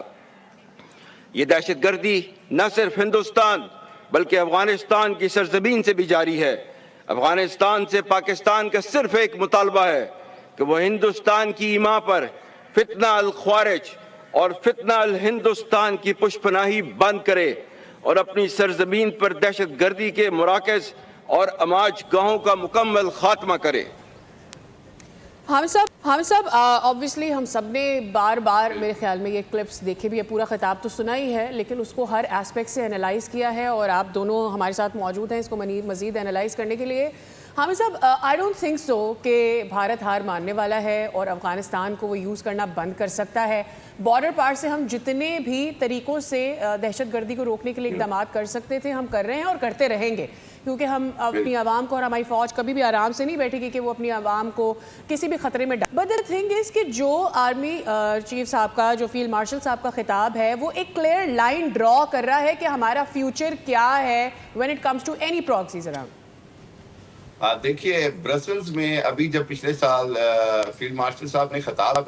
یہ دہشت گردی نہ صرف ہندوستان بلکہ افغانستان کی سرزمین سے بھی جاری ہے. افغانستان سے پاکستان کا صرف ایک مطالبہ ہے کہ وہ ہندوستان کی ایما پر فتنہ الخوارج اور فتنہ الہندوستان کی پشپناہی بند کرے, اور اپنی سرزمین پر دہشت گردی کے مراکز اور اماج گاہوں کا مکمل خاتمہ کرے. حامد صاحب obviously ہم سب نے بار بار میرے خیال میں یہ کلپس دیکھے بھی ہے, پورا خطاب تو سنا ہی ہے, لیکن اس کو ہر ایسپیکٹ سے انالائز کیا ہے, اور آپ دونوں ہمارے ساتھ موجود ہیں اس کو مزید انالائز کرنے کے لیے. حامد صاحب, آئی ڈونٹ تھنک سو کہ بھارت ہار ماننے والا ہے اور افغانستان کو وہ یوز کرنا بند کر سکتا ہے. بارڈر پار سے ہم جتنے بھی طریقوں سے دہشت گردی کو روکنے کے لیے اقدامات کر سکتے تھے ہم کر رہے ہیں اور کرتے رہیں گے, کیونکہ ہم اپنی عوام کو, اور ہماری فوج کبھی بھی آرام سے نہیں بیٹھے گی کہ وہ اپنی عوام کو کسی بھی خطرے میں ڈال. بٹ دی تھنگ از کہ جو آرمی چیف صاحب کا, جو فیلڈ مارشل صاحب کا خطاب ہے, وہ ایک کلیئر لائن ڈرا کر رہا ہے کہ ہمارا فیوچر کیا ہے when it comes to any proxies around. देखिए ब्रसल्स में अभी जब पिछले साल फील्ड मार्शल साहब ने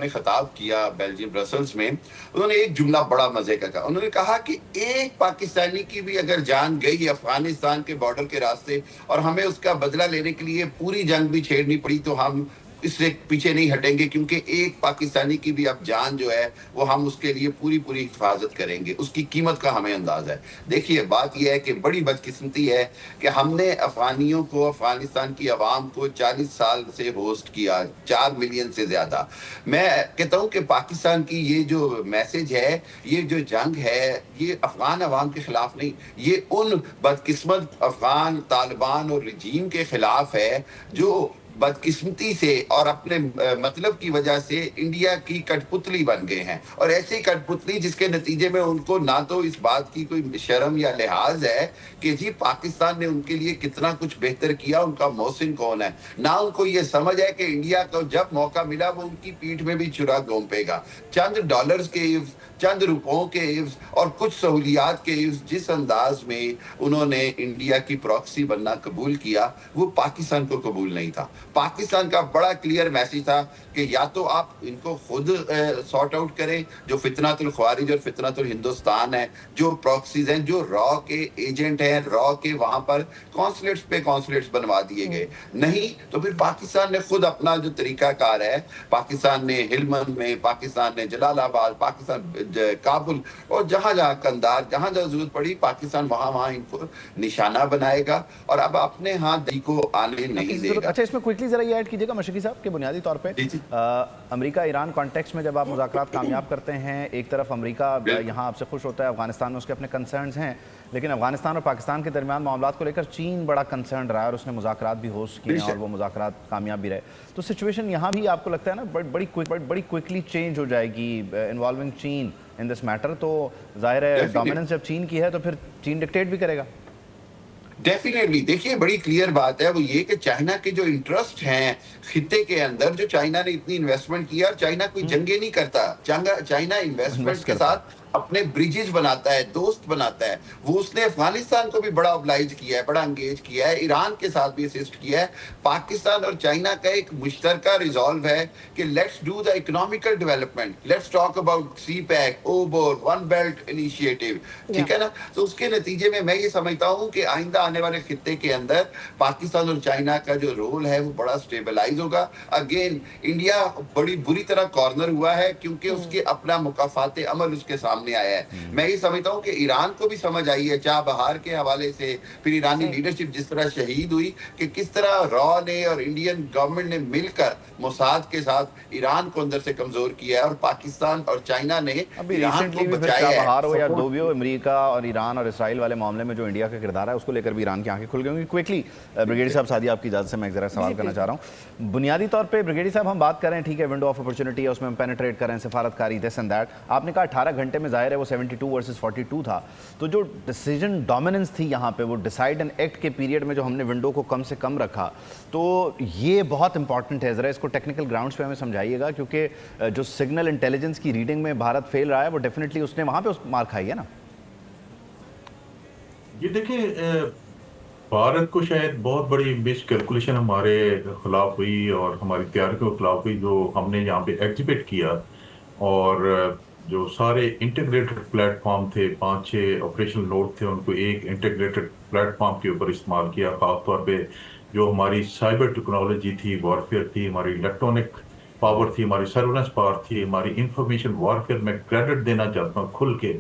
खिताब किया बेल्जियम ब्रसल्स में, उन्होंने एक जुमला बड़ा मजे का कहा। उन्होंने कहा कि एक पाकिस्तानी की भी अगर जान गई अफगानिस्तान के बॉर्डर के रास्ते और हमें उसका बदला लेने के लिए पूरी जंग भी छेड़नी पड़ी तो हम इससे पीछे नहीं हटेंगे, क्योंकि एक पाकिस्तानी की भी अब जान जो है वो हम उसके लिए पूरी हिफाजत करेंगे, उसकी कीमत का हमें अंदाजा है। देखिए बात यह है कि बड़ी बदकिस्मती है कि हमने अफगानियों को, अफगानिस्तान की आवाम को 40 साल से होस्ट किया, 4 मिलियन से ज्यादा। मैं कहता हूं कि पाकिस्तान की ये जो मैसेज है, ये जो जंग है, ये अफगान अवाम के खिलाफ नहीं, ये उन बदकिस्मत अफगान तालिबान और रजीम के खिलाफ है जो बदकिस्मती से और अपने मतलब की वजह से इंडिया की कठपुतली बन गए हैं। और ऐसी कठपुतली जिसके नतीजे में उनको ना तो इस बात की कोई शर्म या लिहाज है कि जी पाकिस्तान ने उनके लिए कितना कुछ बेहतर किया, उनका मोहसिन कौन है, ना उनको ये समझ है कि इंडिया को जब मौका मिला वो उनकी पीठ में भी छुरा घोंपेगा। चंद डॉलर्स के इव्ज, चंद रुपयों के इव्ज और कुछ सहूलियात के इव्ज जिस अंदाज में उन्होंने इंडिया की प्रॉक्सी बनना कबूल किया, वो पाकिस्तान को कबूल नहीं था। पाकिस्तान का बड़ा क्लियर मैसेज था कि या तो आप इनको खुद सॉर्ट आउट करें, जो फितनातुल ख्वारिज और फितनातुल हिंदुस्तान है, जो प्रॉक्सीज हैं, जो रॉ के एजेंट हैं, रॉ के वहां पर कॉन्सुलेट्स पे कॉन्सुलेट्स बनवा दिए गए, नहीं तो फिर पाकिस्तान ने खुद अपना जो तरीकाकार है, पाकिस्तान ने हिलमन में, पाकिस्तान ने जलालाबाद, पाकिस्तान काबुल और जहां जहां कंधार, जहां जहां जरूरत पड़ी, पाकिस्तान वहां इनको निशाना बनाएगा और अब अपने हाथ दी को आने नहीं देगा। अच्छा, इसमें क्विकली जरा ये ऐड कीजिएगा मशरकी साहब कि बुनियादी तौर पे अमेरिका ईरान कॉन्टेक्स्ट में जब आप मुज़ाकरात कामयाब करते हैं, एक तरफ अमेरिका यहाँ आपसे खुश होता है, अफगानिस्तान में उसके अपने कंसर्न्स हैं, लेकिन अफगानिस्तान और पाकिस्तान के दरमियान मामलात को लेकर चीन बड़ा कंसर्न रहा है और उसने मुज़ाकरात भी होस्ट किए और वो मुज़ाकरात कामयाब भी रहे। तो सिचुएशन यहाँ भी आपको लगता है ना बड़ी क्विकली चेंज हो जाएगी इन्वॉल्विंग चीन इन दिस मैटर? तो जाहिर है डोमिनेंस जब चीन की है तो फिर चीन डिक्टेट भी करेगा। डेफिनेटली देखिए बड़ी क्लियर बात है वो ये कि चाइना के जो इंटरेस्ट हैं खित्ते के अंदर, जो चाइना ने इतनी इन्वेस्टमेंट किया, और चाइना कोई जंगे नहीं करता, चाइना इन्वेस्टमेंट के साथ अपने ब्रिजेस बनाता है, दोस्त बनाता है। वो उसने अफगानिस्तान को भी बड़ा ऑब्लाइज किया है, बड़ा एंगेज किया है, ईरान के साथ भी असिस्ट किया है। पाकिस्तान और चाइना का एक मुश्तरका रिजॉल्व है कि let's do the economical development, let's talk about CPEC, OBOR, one belt initiative, ठीक है ना। तो उसके नतीजे में मैं ये समझता हूँ कि आइंदा आने वाले खित्ते के अंदर पाकिस्तान और चाइना का जो रोल है वो बड़ा स्टेबलाइज होगा। अगेन इंडिया बड़ी बुरी तरह कॉर्नर हुआ है क्योंकि उसके अपना मुकाफाते अमल उसके सामने आया है। मैं ये समझता हूँ कि ईरान को भी समझ आई है चाह बहार के हवाले से, फिर ईरानी लीडरशिप जिस तरह शहीद हुई, कि किस तरह रॉ ने और इंडियन गवर्नमेंट ने मिलकर मोसाद के साथ ईरान को अंदर से कमजोर किया है और पाकिस्तान और चाइना ने ईरान को बचाया है। बहार हो या डोबियो, अमेरिका और ईरान और इसराइल वाले मामले में जो इंडिया का किरदार है उसको लेकर भी ईरान की आंखें खुल गई होंगी। क्विकली ब्रिगेडियर साहब, सादी आपकी इजाजत से मैं एक जरा सवाल करना चाह रहा हूँ। बुनियादी तौर पे ब्रिगेडियर साहब हम बात कर रहे हैं, ठीक है, विंडो ऑफ अपॉर्चुनिटी है, उसमें हम पेनिट्रेट कर रहे हैं, सफारतकारी, दिस एंड दैट। आपने कहा 18 घंटे में जाहिर है वो 72 वर्सेस 42 था, तो जो डिसीजन डोमिनेंस थी यहाँ पे, वो डिसाइड एंड एक्ट के पीरियड में जो हमने विंडो को कम से कम रखा, तो ये बहुत इंपॉर्टेंट है। जरा इसको टेक्निकल ग्राउंड्स पे हमें समझाइएगा, क्योंकि जो सिग्नल इंटेलिजेंस की रीडिंग में भारत फेल रहा है वो डेफिनेटली उसने वहाँ पे मार खाई है ना। ये देखिए भारत को शायद बहुत बड़ी मिस कैलकुलेशन हमारे खिलाफ हुई और हमारी तैयारियों के खिलाफ हुई, जो हमने यहाँ पे एग्जिबिट किया, और जो सारे इंटीग्रेटेड प्लेटफॉर्म थे, 5-6 ऑपरेशनल नोड थे, उनको एक इंटीग्रेटेड प्लेटफॉर्म के ऊपर इस्तेमाल किया। खासतौर पे जो हमारी साइबर टेक्नोलॉजी थी, वॉरफेयर थी, हमारी इलेक्ट्रॉनिक पावर थी, हमारी सर्वेलेंस पावर थी, हमारी इंफॉर्मेशन वॉरफेयर में क्रेडिट देना चाहता हूँ खुल के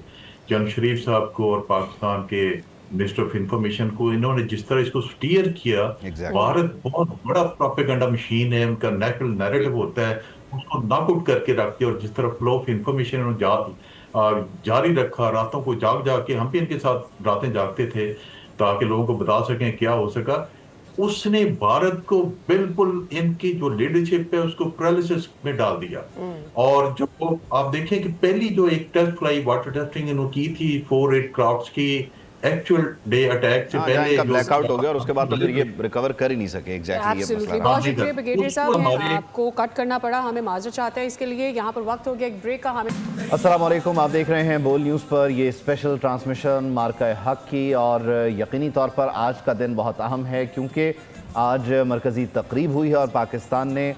जंग शरीफ साहब को और पाकिस्तान के मिनिस्टर ऑफ इंफॉर्मेशन को। इन्होंने जिस तरह इसको स्टीयर किया, भारत बहुत बड़ा प्रोपेगेंडा मशीन है, उनका नेशनल नैरेटिव होता है, उसको नॉकआउट करके रखते और जिस तरह फ्लो ऑफ इंफॉर्मेशन जारी रखा, रातों को जाग के, हम भी इनके साथ रातें जागते थे ताकि लोगों को बता सकें क्या हो सका। उसने भारत को बिल्कुल इनकी जो लीडरशिप है उसको पैरालिसिस में डाल दिया। और जो आप देखें कि पहली जो एक टेस्ट फ्लाई वाटर टेस्टिंग इन्होंने की थी 4-8 क्राफ्ट्स की, एक्चुअल डे अटैक से पहले का ब्लैकआउट हो गया और उसके बाद तो फिर ये रिकवर कर ही नहीं सके। एग्जैक्टली ये मसला। बहुत शुक्रिया ब्रिगेडियर साहब, आपको कट करना पड़ा, हमें माजरत चाहते हैं इसके लिए। यहाँ पर वक्त हो गया एक ब्रेक का। हमें अस्सलाम वालेकुम, आप देख रहे हैं बोल न्यूज़ पर ये स्पेशल ट्रांसमिशन मार्का हक की, और यकीनी तौर पर आज का दिन बहुत अहम है क्योंकि आज मरकज़ी तकरीब हुई है और पाकिस्तान ने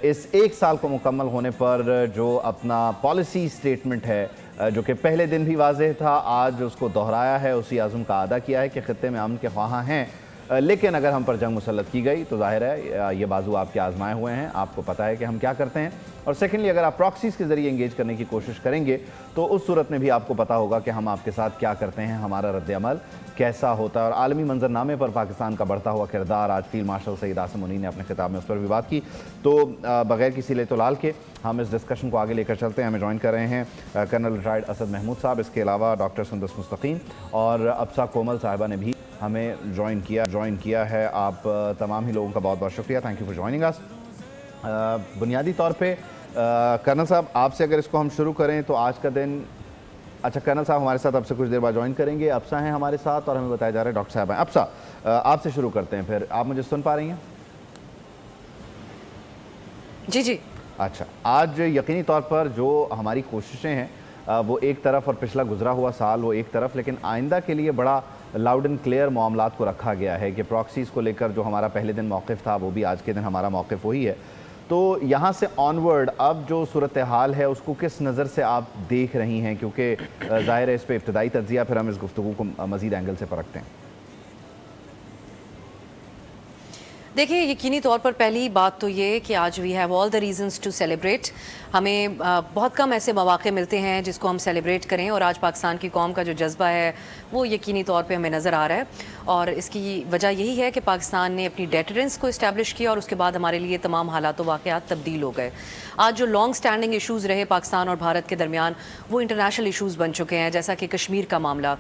इस 1 साल को मुकम्मल होने पर जो अपना पॉलिसी स्टेटमेंट है जो कि पहले दिन भी वाज़ेह था, आज उसको दोहराया है, उसी आज़म का अदा किया है कि ख़ित्ते में अमन के ख्वाहां हैं, लेकिन अगर हम पर जंग मुसल्लत की गई तो ज़ाहिर है ये बाजू आपके आजमाए हुए हैं, आपको पता है कि हम क्या करते हैं। और सेकेंडली अगर आप प्रॉक्सीज़ के ज़रिए इंगेज करने की कोशिश करेंगे तो उस सूरत में भी आपको पता होगा कि हम आपके साथ क्या करते हैं, हमारा रद्द अमल कैसा होता है। और आलमी मंजरनामे पर पाकिस्तान का बढ़ता हुआ किरदार, आज फील्ड मार्शल सैयद आसिम मुनीर ने अपने खिताब में उस पर भी बात की। तो बग़ैर किसी लेतोलाल के हम इस डिस्कशन को आगे लेकर चलते हैं। हमें ज्वाइन कर रहे हैं कर्नल रिटायर्ड असद महमूद साहब, इसके अलावा डॉक्टर सुंदस मुस्तकीम और अब्सा कोमल साहिबा ने भी हमें ज्वाइन किया है। आप तमाम ही लोगों का बहुत बहुत शुक्रिया, thank you for joining us. बुनियादी तौर पे कर्नल साहब आपसे अगर इसको हम शुरू करें तो आज का दिन, अच्छा कर्नल साहब हमारे साथ आपसे कुछ देर बाद ज्वाइन करेंगे, अब्सा हैं हमारे साथ और हमें बताया जा रहा है डॉक्टर साहब हैं। अब्सा आपसे शुरू करते हैं, फिर आप मुझे सुन पा रही हैं? जी जी। अच्छा, आज यकीनी तौर पर जो हमारी कोशिशें हैं वो एक तरफ और पिछला गुजरा हुआ साल वो एक तरफ, लेकिन आइंदा के लिए बड़ा लाउड एंड क्लियर मामलात को रखा गया है कि प्रॉक्सीज़ को लेकर जो हमारा पहले दिन मौक़िफ़ था वो भी आज के दिन हमारा मौक़िफ़ वही है। तो यहाँ से ऑनवर्ड अब जो सूरत हाल है उसको किस नज़र से आप देख रही हैं, क्योंकि ज़ाहिर है इस पर इब्तदाई तज्ज़िया फिर हम इस गुफ्तगू को मज़ीद एंगल से परखते हैं। देखिए, यकीनी तौर पर पहली बात तो ये कि आज we have all the reasons to celebrate. हमें बहुत कम ऐसे मौके मिलते हैं जिसको हम सेलिब्रेट करें, और आज पाकिस्तान की कौम का जो जज्बा है वो यकीनी तौर पे हमें नज़र आ रहा है। और इसकी वजह यही है कि पाकिस्तान ने अपनी डेटरेंस को इस्टेब्लिश किया और उसके बाद हमारे लिए तमाम हालात व वाक़यात तब्दील हो गए। आज जो लॉन्ग स्टैंडिंग इशूज़ रहे पाकिस्तान और भारत के दरमियान वो इंटरनेशनल इशूज़ बन चुके हैं, जैसा कि कश्मीर का मामला।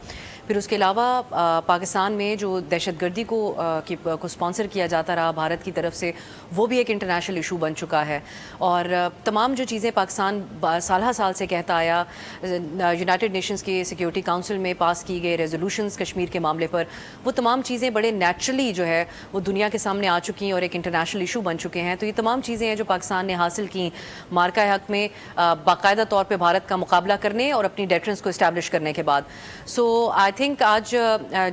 फिर उसके अलावा पाकिस्तान में जो दहशतगर्दी को स्पॉन्सर किया जाता रहा भारत की तरफ से, वो भी एक इंटरनेशनल इशू बन चुका है। और तमाम जो चीज़ें पाकिस्तान साल से कहता आया, यूनाइटेड नेशंस के सिक्योरिटी काउंसिल में पास की गई रेजोल्यूशंस कश्मीर के मामले पर, वो तमाम चीज़ें बड़े नेचुरली जो है वो दुनिया के सामने आ चुकी हैं और एक इंटरनेशनल इशू बन चुके हैं। तो ये तमाम चीज़ें हैं जो पाकिस्तान ने हासिल की मार्का हक में बाकायदा तौर पर भारत का मुकाबला करने और अपनी डेटरेंस को इस्टेब्लिश करने के बाद। सो आई थिंक आज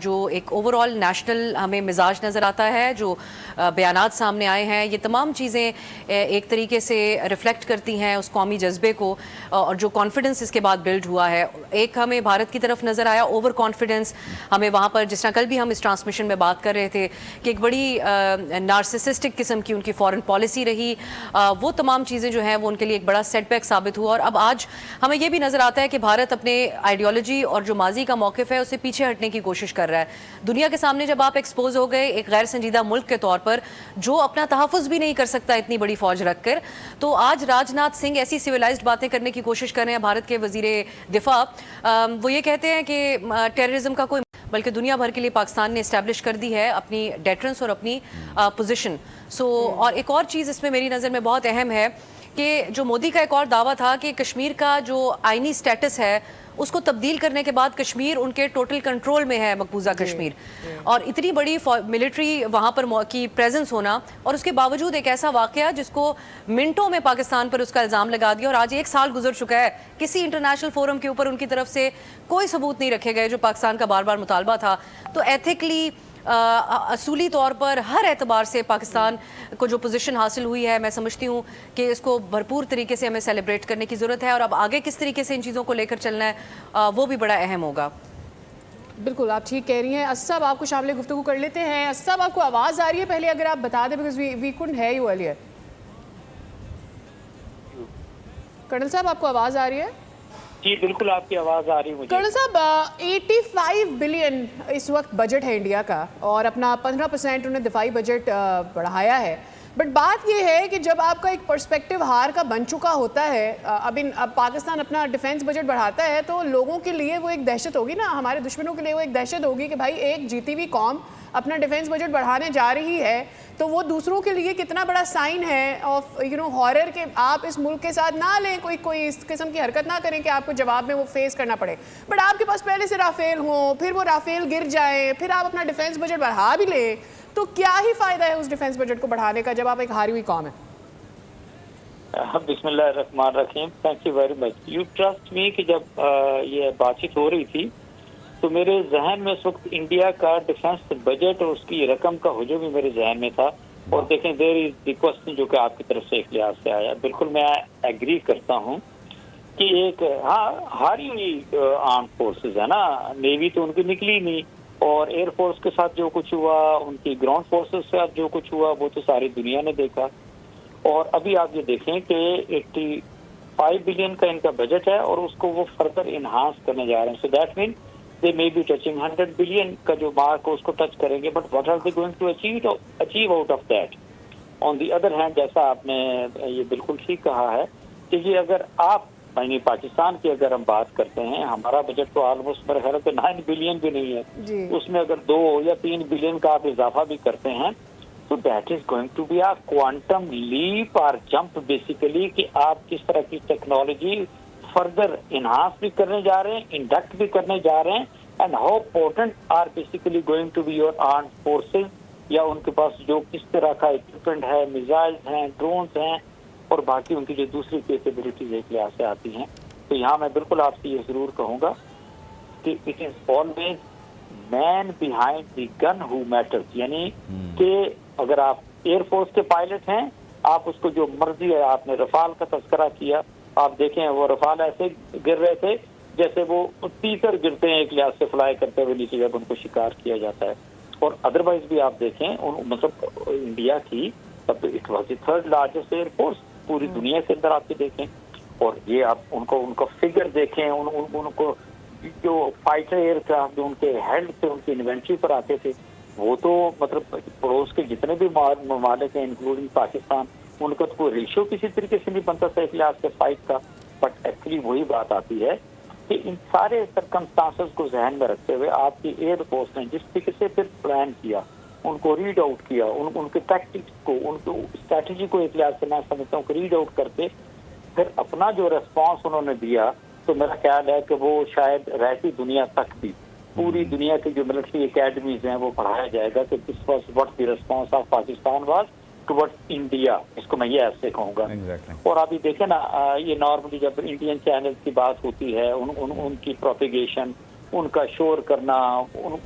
जो एक ओवरऑल नेशनल हमें मिजाज नज़र आता है, जो बयानात सामने आए हैं, ये तमाम चीज़ें एक तरीके से रिफ्लेक्ट करती हैं उस कौमी जज्बे को, और जो कॉन्फिडेंस इसके बाद बिल्ड हुआ है। एक हमें भारत की तरफ नज़र आया ओवर कॉन्फिडेंस, हमें वहाँ पर जिस तरह कल भी हम इस ट्रांसमिशन में बात कर रहे थे कि एक बड़ी नार्सिसिस्टिक किस्म की उनकी फॉरेन पॉलिसी रही, वो तमाम चीज़ें जो हैं वो उनके लिए एक बड़ा सेटबैक साबित हुआ। और अब आज हमें ये भी नज़र आता है कि भारत अपने आइडियोलॉजी और जो माजी का मौक़िफ़ है उससे पीछे हटने की कोशिश कर रहा है। दुनिया के सामने जब आप एक्सपोज हो गए एक गैर संजीदा मुल्क के तौर पर जो अपना तहफ़्फ़ुज़ भी नहीं कर सकता इतनी बड़ी फौज रख कर, तो आज राजनाथ सिंह ऐसी सिविलाइज्ड बातें करने की कोशिश कर रहे हैं। भारत के वज़ीर दिफा वो ये कहते हैं कि टेररिज्म का कोई, बल्कि दुनिया भर के लिए पाकिस्तान ने इस्टेब्लिश कर दी है अपनी डेटरेंस और अपनी पोजीशन। सो और एक और चीज़ इसमें मेरी नज़र में बहुत अहम है कि जो मोदी का एक और दावा था कि कश्मीर का जो आइनी स्टेटस है उसको तब्दील करने के बाद कश्मीर उनके टोटल कंट्रोल में है, मकबूजा कश्मीर, और इतनी बड़ी मिलिट्री वहाँ पर की प्रेजेंस होना, और उसके बावजूद एक ऐसा वाक़या जिसको मिनटों में पाकिस्तान पर उसका इल्ज़ाम लगा दिया। और आज 1 साल गुजर चुका है, किसी इंटरनेशनल फोरम के ऊपर उनकी तरफ से कोई सबूत नहीं रखे गए, जो पाकिस्तान का बार बार मुतालबा था। तो एथिकली असूली तौर पर हर एतबार से पाकिस्तान को जो पोजीशन हासिल हुई है, मैं समझती हूँ कि इसको भरपूर तरीके से हमें सेलिब्रेट करने की ज़रूरत है। और अब आगे किस तरीके से इन चीज़ों को लेकर चलना है वो भी बड़ा अहम होगा। बिल्कुल, आप ठीक कह रही हैं। असद आपको शामिल गुफ्तगू कर लेते हैं। असद आपको आवाज़ आ रही है? पहले अगर आप बता दें, because we couldn't hear you earlier. Colonel साहब आपको आवाज़ आ रही है? जी बिल्कुल, आपकी आवाज़ आ रही है मुझे। कर्नल साहब, 85 बिलियन इस वक्त बजट है इंडिया का, और अपना 15% उन्होंने दिफाई बजट बढ़ाया है। बट बात यह है कि जब आपका एक पर्सपेक्टिव हार का बन चुका होता है, अब पाकिस्तान अपना डिफेंस बजट बढ़ाता है, तो लोगों के लिए वो एक दहशत होगी ना, हमारे दुश्मनों के लिए वो एक दहशत होगी कि भाई एक जीती हुई कौम अपना डिफेंस बजट बढ़ाने जा रही है, तो वो दूसरों के लिए कितना बड़ा साइन है ऑफ हॉरर के आप इस मुल्क के साथ ना लें, कोई इस किस्म की हरकत ना करें कि आपको जवाब में वो फेस करना पड़े। बट आपके पास पहले से राफेल हो, फिर वो राफेल गिर जाए, फिर आप अपना डिफेंस बजट बढ़ा भी लें, तो क्या ही फायदा है उस डिफेंस बजट को बढ़ाने का जब आप एक हारी हुई कौम है। बिस्मिल्लाहिर्रहमानिर्रहीम, thank you very much. You trust me कि जब ये बातचीत हो रही थी तो मेरे जहन में इस वक्त इंडिया का डिफेंस बजट और उसकी रकम का हुजूम भी मेरे जहन में था। और देखें देयर इज द क्वेश्चन जो कि आपकी तरफ से एक लिहाज से आया, बिल्कुल मैं एग्री करता हूँ कि एक हारी हुई आर्म फोर्सेस है ना, नेवी तो उनकी निकली नहीं, और एयर फोर्स के साथ जो कुछ हुआ, उनकी ग्राउंड फोर्सेस के साथ जो कुछ हुआ, वो तो सारी दुनिया ने देखा। और अभी आप ये देखें कि 85 बिलियन का इनका बजट है और उसको वो फर्दर इन्हांस करने जा रहे हैं। So that mean they may be touching 100 billion का जो मार्क है उसको टच करेंगे, but what are they going to achieve out of that? On the other hand, जैसा आपने ये बिल्कुल ठीक कहा है कि ये अगर आप यानी पाकिस्तान की अगर हम बात करते हैं, हमारा बजट तो ऑलमोस्ट मेरे ख्याल से 9 बिलियन भी नहीं है, उसमें अगर 2 या 3 बिलियन का आप इजाफा भी करते हैं तो that is going to be a quantum leap और जंप बेसिकली, कि आप किस तरह की टेक्नोलॉजी फर्दर इनहांस भी करने जा रहे हैं, इंडक्ट भी करने जा रहे हैं, and how potent are basically going to be your armed forces, या उनके पास जो किस तरह का इक्विपमेंट है, मिसाइल्स हैं, ड्रोन्स हैं और बाकी उनकी जो दूसरी कैपेबिलिटीज एक लिहाज से आती हैं। तो यहाँ मैं बिल्कुल आपसे ये जरूर कहूँगा कि it is always man behind the gun who matters, यानी कि अगर आप एयरफोर्स के पायलट हैं, आप उसको जो मर्जी है, आपने रफाल का तस्करा किया, आप देखें वो रफाल ऐसे गिर रहे थे जैसे वो तीतर गिरते हैं एक लिहाज से फ्लाई करते हुए नीचे जब उनको शिकार किया जाता है। और अदरवाइज भी आप देखें मतलब इंडिया की तब it was the 3rd largest air force पूरी दुनिया के अंदर आप देखें, और ये आप उनको फिगर देखें, उनको जो फाइटर एयरक्राफ्ट जो उनके हेड से उनकी इन्वेंट्री पर आते थे, वो तो मतलब पड़ोस के जितने भी ममालिक हैं इंक्लूडिंग पाकिस्तान, उनका तो कोई रेशियो किसी तरीके से नहीं बनता था एक लिहाज से फाइट का। बट एक्चुअली वही बात आती है कि इन सारे सर्कमस्टांसेस को जहन में रखते हुए आपकी एयरफोर्स ने जिस तरीके से फिर प्लान किया, उनको रीड आउट किया, उनके टैक्टिक्स को, उनको स्ट्रैटेजी को एक लिहाज से मैं समझता हूँ कि रीड आउट करके फिर अपना जो रिस्पॉन्स उन्होंने दिया, तो मेरा ख्याल है कि वो शायद रहती दुनिया तक भी पूरी दुनिया की जो मिलिट्री एकेडमीज हैं वो पढ़ाया जाएगा कि this was what the response of Pakistan was towards India, इसको मैं ये ऐसे कहूँगा। और अभी देखें ना, ये नॉर्मली जब इंडियन चैनल की बात होती है, उनकी प्रोपिगेशन, उनका शोर करना,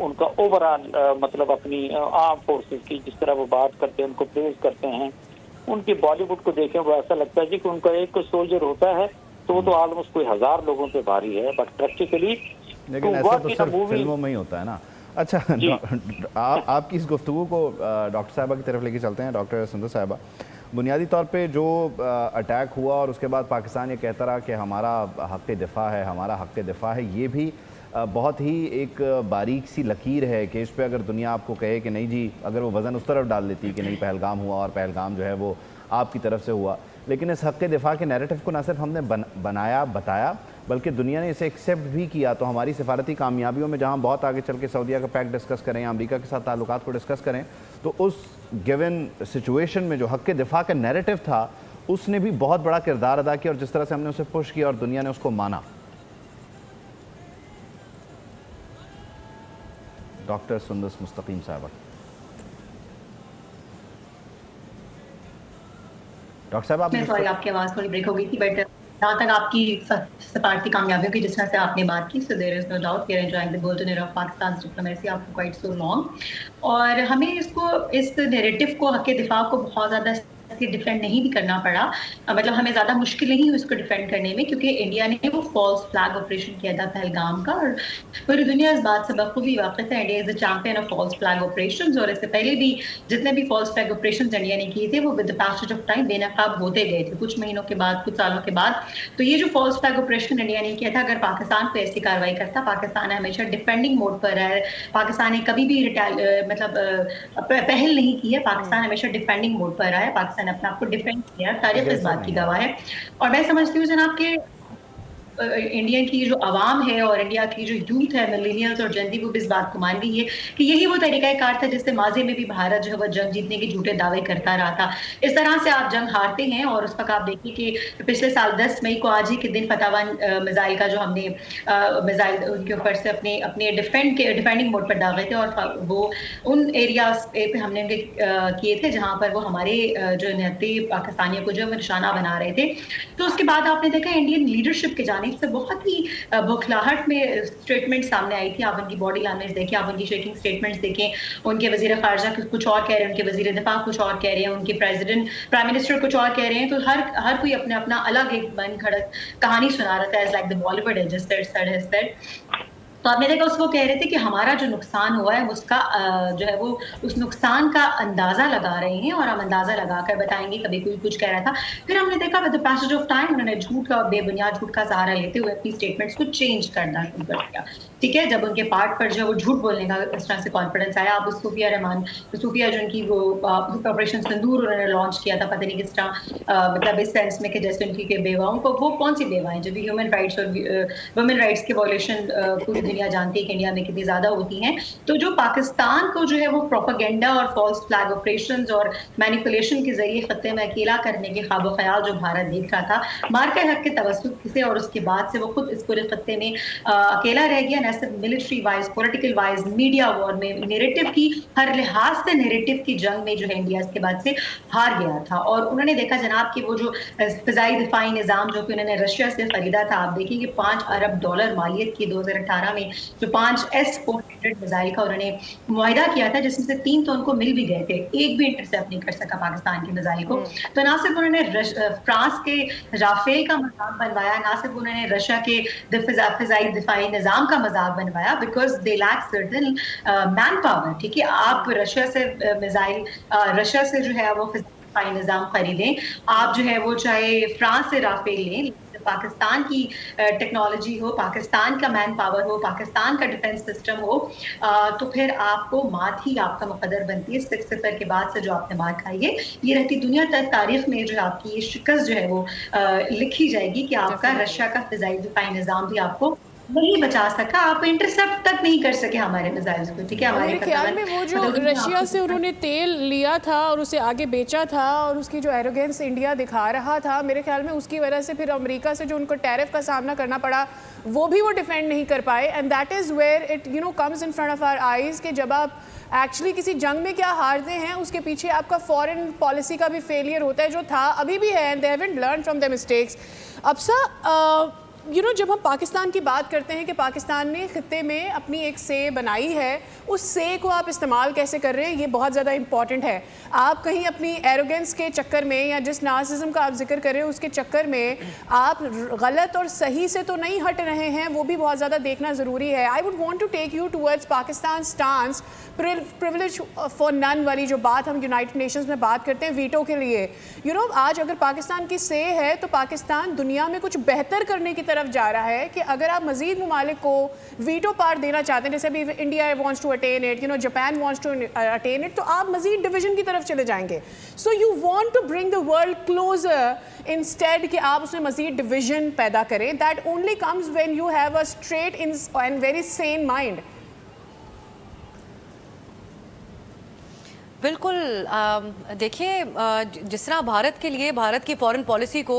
उनका ओवरऑल मतलब अपनी आर्म फोर्सेस की जिस तरह वो बात करते हैं, उनको प्रेज करते हैं, उनकी बॉलीवुड को देखें वो ऐसा लगता है जी कि उनका एक सोल्जर होता है तो वो तो ऑलमोस्ट कोई 1000 लोगों पे भारी है, बट प्रैक्टिकली लेकिन ऐसा तो सिर्फ फिल्मों में ही होता है ना। अच्छा, आपकी इस गुफ्तगू को डॉक्टर साहबा की तरफ लेके चलते हैं। डॉक्टर सुंदर साहबा, बुनियादी तौर पे जो अटैक हुआ और उसके बाद पाकिस्तान ये कहता रहा कि हमारा हक़ दिफ़ा है, हमारा हक़ दिफ़ा है, ये भी बहुत ही एक बारीक सी लकीर है कि इस पे अगर दुनिया आपको कहे कि नहीं जी, अगर वो वज़न उस तरफ डाल देती कि नहीं पहलगाम हुआ और पहलगाम जो है वो आपकी तरफ से हुआ, लेकिन इस हक़ दिफ़ा के नैरेटिव को ना सिर्फ हमने बनाया बताया बल्कि दुनिया ने इसे एक्सेप्ट भी किया। तो हमारी सिफारती कामयाबियों में जहाँ बहुत आगे चल के सऊदीया का पैक्ट डिस्कस करें, अमेरिका के साथ ताल्लुकात को डिस्कस करें, तो उस गिवन सिचुएशन में जो हक़ दिफ़ा का नैरेटिव था उसने भी बहुत बड़ा किरदार अदा किया, और जिस तरह से हमने उसे पुश किया और दुनिया ने उसको माना। डॉक्टर सुंदस मुस्तकीम साहब, डॉक्टर साहब आप सॉरी आपकी आवाज़ थोड़ी ब्रेक हो गई थी, बट जहाँ तक आपकी सफारती कामयाबियों की जिस तरह से आपने बात की, so there is no doubt we are enjoying the golden era of Pakistan diplomacy after quite so long, और हमें इस नैरेटिव को हक़ दिफा को बहुत ज़्यादा डिफेंड नहीं भी करना पड़ा, मतलब हमें ज़्यादा मुश्किल नहीं हुई इसको डिफेंड करने में, क्योंकि इंडिया ने वो फॉल्स फ्लैग ऑपरेशन किया था पहलगाम का, और पूरी दुनिया इस बात से बखूबी वाक़िफ़ है। India is the champion of false flag operations, और इससे पहले भी जितने भी फॉल्स फ्लैग ऑपरेशंस इंडिया ने किए थे वो with the passage of time बेनकाब होते गए थे, कुछ महीनों के बाद, कुछ सालों के बाद। तो ये जो फॉल्स फ्लैग ऑपरेशन इंडिया ने किया था, अगर पाकिस्तान पे ऐसी कार्रवाई करता, पाकिस्तान हमेशा डिफेंडिंग मोड पर है, पाकिस्तान ने कभी भी पहल नहीं की है, पाकिस्तान हमेशा डिफेंडिंग मोड पर रहा है, पाकिस्तान अपने आप को डिफेंड किया, तारीख इस बात की गवाह है। और मैं समझती हूँ जनाब के इंडिया की जो आवाम है और इंडिया की जो यूथ है, मिलेनियल्स और जेन ज़ी, वो भी इस बात को मान रही है कि यही वो तरीक़ाकार था जिससे माजी में भी भारत जो है वो जंग जीतने के झूठे दावे करता रहा था। इस तरह से आप जंग हारते हैं, और उस वक्त आप देखिए कि पिछले साल 10 मई को आज ही के दिन फतावन मिसाइल का जो हमने मिसाइल उनके ऊपर से अपने डिफेंडिंग मोड पर डाले थे, और वो उन एरियाज पे हमने उनके किए थे जहाँ पर वो हमारे जो निहत्ती पाकिस्तानियों को जो है वो निशाना बना रहे थे। तो उसके बाद आपने देखा इंडियन लीडरशिप के जाने तारीफ से बहुत ही बौखलाहट में स्टेटमेंट सामने आई थी। आप उनकी बॉडी लैंग्वेज देखें, आप उनकी शेकिंग स्टेटमेंट्स देखें, उनके वजीर खारजा कुछ और कह रहे हैं, उनके वजीर दिफा कुछ और कह रहे हैं, उनके प्राइम मिनिस्टर कुछ और कह रहे हैं, तो हर कोई अपने अपना अलग एक मन घड़त कहानी सुना रहा था, as like the Bollywood has just said. तो आपने देखा उसको कह रहे थे कि हमारा जो नुकसान हुआ है उसका जो है वो उस नुकसान का अंदाजा लगा रहे हैं और हम अंदाजा लगाकर बताएंगे, कभी कोई कुछ कह रहा था। फिर हमने देखा with the passage of time उन्होंने झूठ का, बेबुनियाद झूठ का सहारा लेते हुए अपनी स्टेटमेंट्स को चेंज करना शुरू कर दिया। ठीक है, जब उनके पार्ट पर जो वो झूठ बोलने का इस तरह से कॉन्फिडेंस आया, अब सूफिया रहमान, सूफिया जो उनकी वो ऑपरेशन सिंदूर उन्होंने लॉन्च किया था, पता नहीं किस तरह, मतलब इस सेंस में कि जैसे उनकी के बेवाओं को, वो कौन सी बेवाएं जो भी ह्यूमन राइट्स और वुमेन राइट्स के वॉयलेशन पूरी दुनिया जानती है कि इंडिया में कितनी ज्यादा होती हैं। तो जो पाकिस्तान को जो है वो प्रोपेगेंडा और फॉल्स फ्लैग ऑपरेशंस और मैनिपुलेशन के जरिए खत्ते में अकेला करने के ख्वाब ख्याल जो भारत देख रहा था मार्का हक के तवस्सुत से, और उसके बाद से वो खुद इस पूरे खत्ते में अकेला रह गया, न सिर्फ military wise, political wise, media war में, नेरेटिव की हर लिहाज से नेरेटिव की जंग में जो है इंडिया इसके बाद से हार गया था। और उन्होंने देखा जनाब कि वो जो फिजाई दिफाई निज़ाम जो कि उन्होंने रशिया से खरीदा था, आप देखिए कि $5 अरब मालियत की 2018 में जो 5 S-400 मिसाइल का उन्होंने मुआहिदा किया था, जिसमें से 3 तो उनको मिल भी गए थे, एक भी इंटरसेप्ट नहीं कर सका पाकिस्तान की मिसाइल को। तो ना सिर्फ उन्होंने फ्रांस के राफेल का मजाक बनवाया, ना सिर्फ उन्होंने रशिया के फिजाई दिफाई निज़ाम का मजाक बनवाया, because they lack certain man power. ठीक है, आप रशिया से मिसाइल, रशिया से जो है वो फिजाई निज़ाम खरीदें, आप जो है वो चाहे फ्रांस से राफेल लें, पाकिस्तान की टेक्नोलॉजी हो, पाकिस्तान का मैन पावर हो, पाकिस्तान का डिफेंस सिस्टम हो, तो फिर आपको मात ही आपका मुकद्दर बनती है। 6 सितंबर के बाद से जो आपने मात खाई है, ये रहती दुनिया तक तारीख में जो आपकी ये शिकस्त जो है वो लिखी जाएगी कि आपका रशिया का फिजाई दिफाई निज़ाम भी आपको नहीं बचा सका, आप इंटरसेप्ट तक नहीं कर सके हमारे मिसाइल्स को। ठीक है, हमारे ख्याल में वो जो रशिया से उन्होंने तेल लिया था और उसे आगे बेचा था और उसकी जो एरोगेंस इंडिया दिखा रहा था, मेरे ख्याल में उसकी वजह से फिर अमेरिका से जो उनको टैरिफ का सामना करना पड़ा वो भी वो डिफेंड नहीं कर पाए। And that is where it comes in front of our eyes कि जब आप एक्चुअली किसी जंग में क्या हारते हैं, उसके पीछे आपका फॉरेन पॉलिसी का भी फेलियर होता है, जो था, अभी भी है, and they haven't learn from the mistakes. अब जब हम पाकिस्तान की बात करते हैं कि पाकिस्तान ने खित्ते में अपनी एक से बनाई है, उस से को आप इस्तेमाल कैसे कर रहे हैं, ये बहुत ज़्यादा इंपॉर्टेंट है। आप कहीं अपनी एरोगेंस के चक्कर में या जिस नार्सिज्म का आप जिक्र कर रहे हैं उसके चक्कर में आप गलत और सही से तो नहीं हट रहे हैं, वो भी बहुत ज़्यादा देखना ज़रूरी है। I would want to take you towards Pakistan stance, privilege for none वाली जो बात हम यूनाइटेड नेशंस में बात करते हैं वीटो के लिए। आज अगर पाकिस्तान की से है तो पाकिस्तान दुनिया में कुछ बेहतर करने की तरफ जा रहा है कि अगर आप मजीद ममालिक को वीटो पावर देना चाहते हैं, जैसे अभी India wants to attain it, Japan wants to attain it, तो आप मजीद डिवीजन की तरफ चले जाएंगे। So you want to bring the world closer instead कि आप उसमें मजीद डिवीजन पैदा करें। That only comes when you have a straight and very sane mind. बिल्कुल, देखिए, जिस तरह भारत के लिए भारत की फॉरेन पॉलिसी को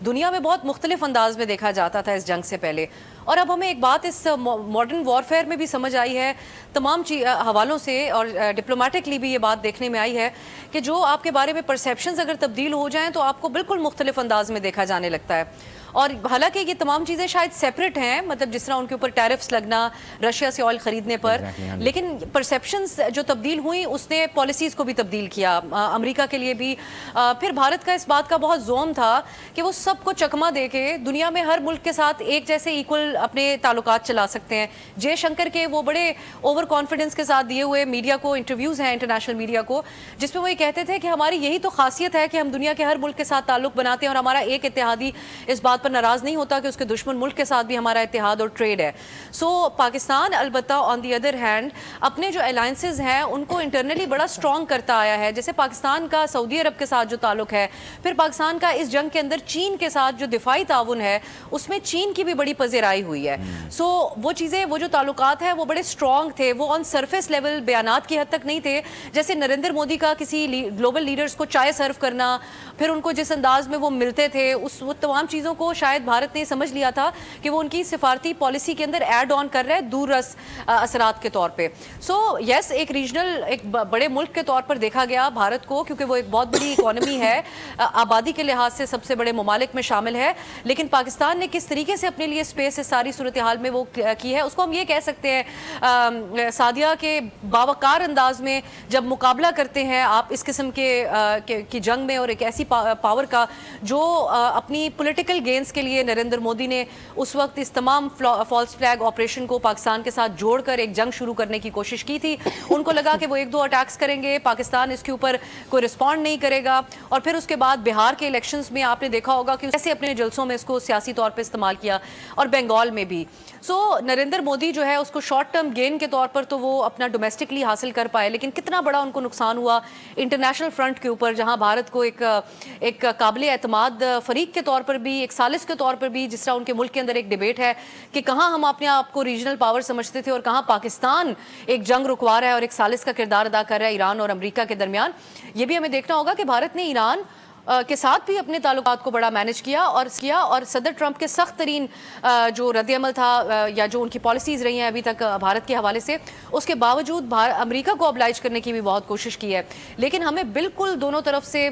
दुनिया में बहुत मुख्तलिफ अंदाज में देखा जाता था इस जंग से पहले, और अब हमें एक बात इस मॉडर्न वॉरफेयर में भी समझ आई है, तमाम हवालों से, और डिप्लोमेटिकली भी ये बात देखने में आई है कि जो आपके बारे में परसेप्शंस अगर तब्दील हो जाएं तो आपको बिल्कुल मुख्तलिफ अंदाज में देखा जाने लगता है। और हालांकि ये तमाम चीज़ें शायद सेपरेट हैं, मतलब जिस तरह उनके ऊपर टैरिफ्स लगना रशिया से ऑयल ख़रीदने पर, लेकिन परसेप्शंस जो तब्दील हुई उसने पॉलिसीज़ को भी तब्दील किया, अमेरिका के लिए भी। फिर भारत का इस बात का बहुत जोन था कि वो सबको चकमा दे के दुनिया में हर मुल्क के साथ एक जैसे इक्वल अपने ताल्लुकात चला सकते हैं। जयशंकर के वो बड़े ओवर कॉन्फिडेंस के साथ दिए हुए मीडिया को इंटरव्यूज़ हैं, इंटरनेशनल मीडिया को, जिसमें वो ये कहते थे कि हमारी यही तो खासियत है कि हम दुनिया के हर मुल्क के साथ ताल्लुक बनाते हैं और हमारा एक इत्तेहादी इस बात पर नाराज नहीं होता कि उसके दुश्मन मुल्क के साथ भी हमारा इत्तेहाद और ट्रेड है। सो पाकिस्तान अलबत्ता ऑन दी अदर हैंड अपने जो अलायंसेज हैं उनको इंटरनली बड़ा स्ट्रॉन्ग करता आया है। जैसे पाकिस्तान का सऊदी अरब के साथ जो ताल्लुक है, फिर पाकिस्तान का इस जंग के अंदर चीन के साथ जो दिफाई ताउन है उसमें चीन की भी बड़ी पज़ेराई हुई है। सो वो चीज़ें, वो जो ताल्लुकात हैं वो बड़े स्ट्रॉन्ग थे, वो ऑन सरफेस लेवल बयानात की हद तक नहीं थे। जैसे नरेंद्र मोदी का किसी ग्लोबल लीडर्स को चाय सर्व करना, फिर उनको जिस अंदाज में वो मिलते थे, वो तमाम चीज़ों को شاید بھارت نے سمجھ لیا تھا کہ وہ ان کی سفارتی پالیسی کے اندر ایڈ آن کر رہا ہے دور رس اثرات کے طور پہ. سو یس ایک ریجنل ایک بڑے ملک کے طور پر دیکھا گیا بھارت کو, کیونکہ وہ ایک بہت بڑی اکانومی ہے, آبادی کے لحاظ سے سب سے بڑے ممالک میں شامل ہے, لیکن پاکستان نے کس طریقے سے اپنے لیے اسپیس اس ساری صورتحال میں وہ کی ہے اس کو ہم یہ کہہ سکتے ہیں سعدیہ کے باوقار انداز میں جب مقابلہ کرتے ہیں آپ اس قسم کی جنگ میں, اور ایک ایسی پاور کا جو اپنی پولیٹیکل گینز کے لیے نریندر مودی نے اس وقت اس تمام فالس فلیگ آپریشن کو پاکستان کے ساتھ جوڑ کر ایک جنگ شروع کرنے کی کوشش کی تھی. ان کو لگا کہ وہ ایک دو اٹیکس کریں گے, پاکستان اس کے اوپر کوئی رسپونڈ نہیں کرے گا, اور پھر اس کے بعد بہار کے الیکشنز میں آپ نے دیکھا ہوگا کہ کیسے اپنے جلسوں میں اس کو سیاسی طور پہ استعمال کیا, اور بنگال میں بھی. سو نریندر مودی جو ہے اس کو شارٹ ٹرم گین کے طور پر تو وہ اپنا ڈومیسٹکلی حاصل کر پائے, لیکن کتنا بڑا ان کو نقصان ہوا انٹرنیشنل فرنٹ کے اوپر, جہاں بھارت کو ایک قابل اعتماد فریق کے طور پر بھی, ایک ثالث کے طور پر بھی, جس طرح ان کے ملک کے اندر ایک ڈیبیٹ ہے کہ کہاں ہم اپنے آپ کو ریجنل پاور سمجھتے تھے اور کہاں پاکستان ایک جنگ رکوا رہا ہے اور ایک ثالث کا کردار ادا کر رہا ہے ایران اور امریکہ کے درمیان. یہ بھی ہمیں دیکھنا ہوگا کہ بھارت نے ایران کے ساتھ بھی اپنے تعلقات کو بڑا مینج کیا اور صدر ٹرمپ کے سخت ترین جو رد عمل تھا یا جو ان کی پالیسیز رہی ہیں ابھی تک بھارت کے حوالے سے, اس کے باوجود امریکہ کو oblige کرنے کی بھی بہت کوشش کی ہے. لیکن ہمیں بالکل دونوں طرف سے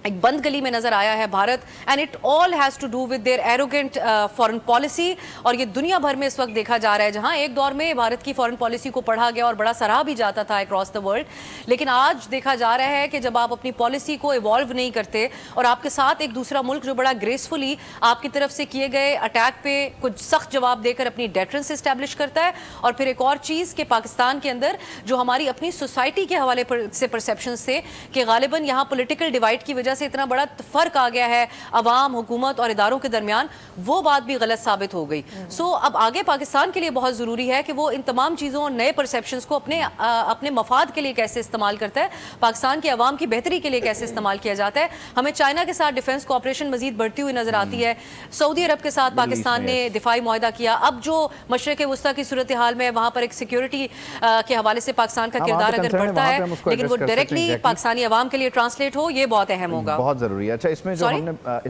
ایک بند گلی میں نظر آیا ہے Bharat, and it all has to do with their arrogant foreign policy. اور یہ دنیا بھر میں اس وقت دیکھا جا رہا ہے, جہاں ایک دور میں بھارت کی فارن پالیسی کو پڑھا گیا اور بڑا سراہا بھی جاتا تھا اکراس دا ورلڈ, لیکن آج دیکھا جا رہا ہے کہ جب آپ اپنی پالیسی کو ایوالو نہیں کرتے اور آپ کے ساتھ ایک دوسرا ملک جو بڑا گریسفلی آپ کی طرف سے کیے گئے اٹیک پہ کچھ سخت جواب دے کر اپنی ڈیٹرنس اسٹیبلش کرتا ہے, اور پھر ایک اور چیز کہ پاکستان کے اندر جو ہماری اپنی سوسائٹی کے حوالے سے پرسیپشنز تھے کہ غالباً یہاں پولیٹیکل ڈیوائڈ کی وجہ سے اتنا بڑا فرق آ گیا ہے عوام, حکومت اور اداروں کے درمیان, وہ بات بھی غلط ثابت ہو گئی. سو اب آگے پاکستان کے لیے بہت ضروری ہے کہ وہ ان تمام چیزوں, نئے پرسیپشنز کو اپنے مفاد کے لیے کیسے استعمال کرتا ہے, پاکستان کے عوام کی بہتری کے لیے کیسے استعمال کیا جاتا ہے. ہمیں چائنا کے ساتھ ڈیفنس کوآپریشن مزید بڑھتی ہوئی نظر آتی ہے, سعودی عرب کے ساتھ پاکستان نے دفاعی معاہدہ کیا, اب جو مشرق وسطیٰ کی صورتحال میں وہاں پر ایک سیکیورٹی کے حوالے سے پاکستان کا کردار اگر بڑھتا ہے لیکن وہ ڈائریکٹلی پاکستانی عوام کے لیے ٹرانسلیٹ ہو, یہ بہت اہم ہوگا, بہت ضروری ہے. اچھا اس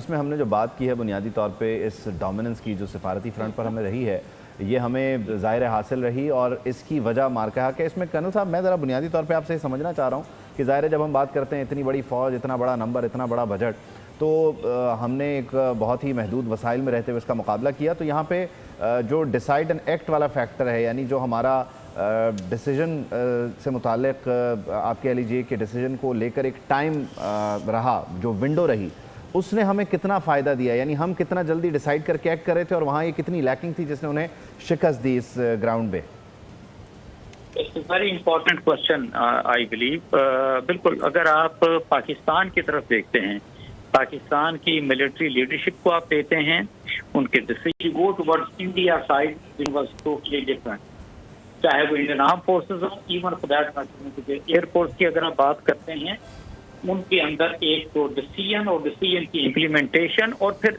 میں ہم نے جو بات کی ہے بنیادی طور پہ اس ڈومیننس کی جو سفارتی فرنٹ پر ہمیں رہی ہے, یہ ہمیں ظاہر حاصل رہی, اور اس کی وجہ مارکا کہ اس میں کنو صاحب میں ذرا بنیادی طور پہ آپ سے سمجھنا چاہ رہا ہوں کہ ظاہر ہے جب ہم بات کرتے ہیں اتنی بڑی فوج, اتنا بڑا نمبر, اتنا بڑا بجٹ, تو ہم نے ایک بہت ہی محدود وسائل میں رہتے ہوئے اس کا مقابلہ کیا. تو یہاں پہ جو ڈیسائیڈ اینڈ ایکٹ والا فیکٹر ہے, یعنی جو ہمارا ڈیسیجن سے متعلق آپ کہہ لیجئے کہ ڈیسیجن کو لے کر ایک ٹائم رہا, جو ونڈو رہی, اس نے ہمیں کتنا فائدہ دیا, یعنی ہم کتنا جلدی ڈیسائیڈ کر کے ایکٹ کر رہے تھے, اور وہاں یہ کتنی لیکنگ تھی جس نے انہیں شکست دی اس گراؤنڈ پہ. Very important question I believe. بالکل, اگر آپ پاکستان کی طرف دیکھتے ہیں, پاکستان کی ملٹری لیڈرشپ کو آپ دیتے ہیں, ان کے decision go towards India side was totally different, چاہے وہ انڈین آرم فورسز ہوں, even for that matter air force کی اگر آپ بات کرتے ہیں, ان کے اندر ایک تو ڈیسیژن اور ڈیسیژن کی امپلیمنٹیشن, اور پھر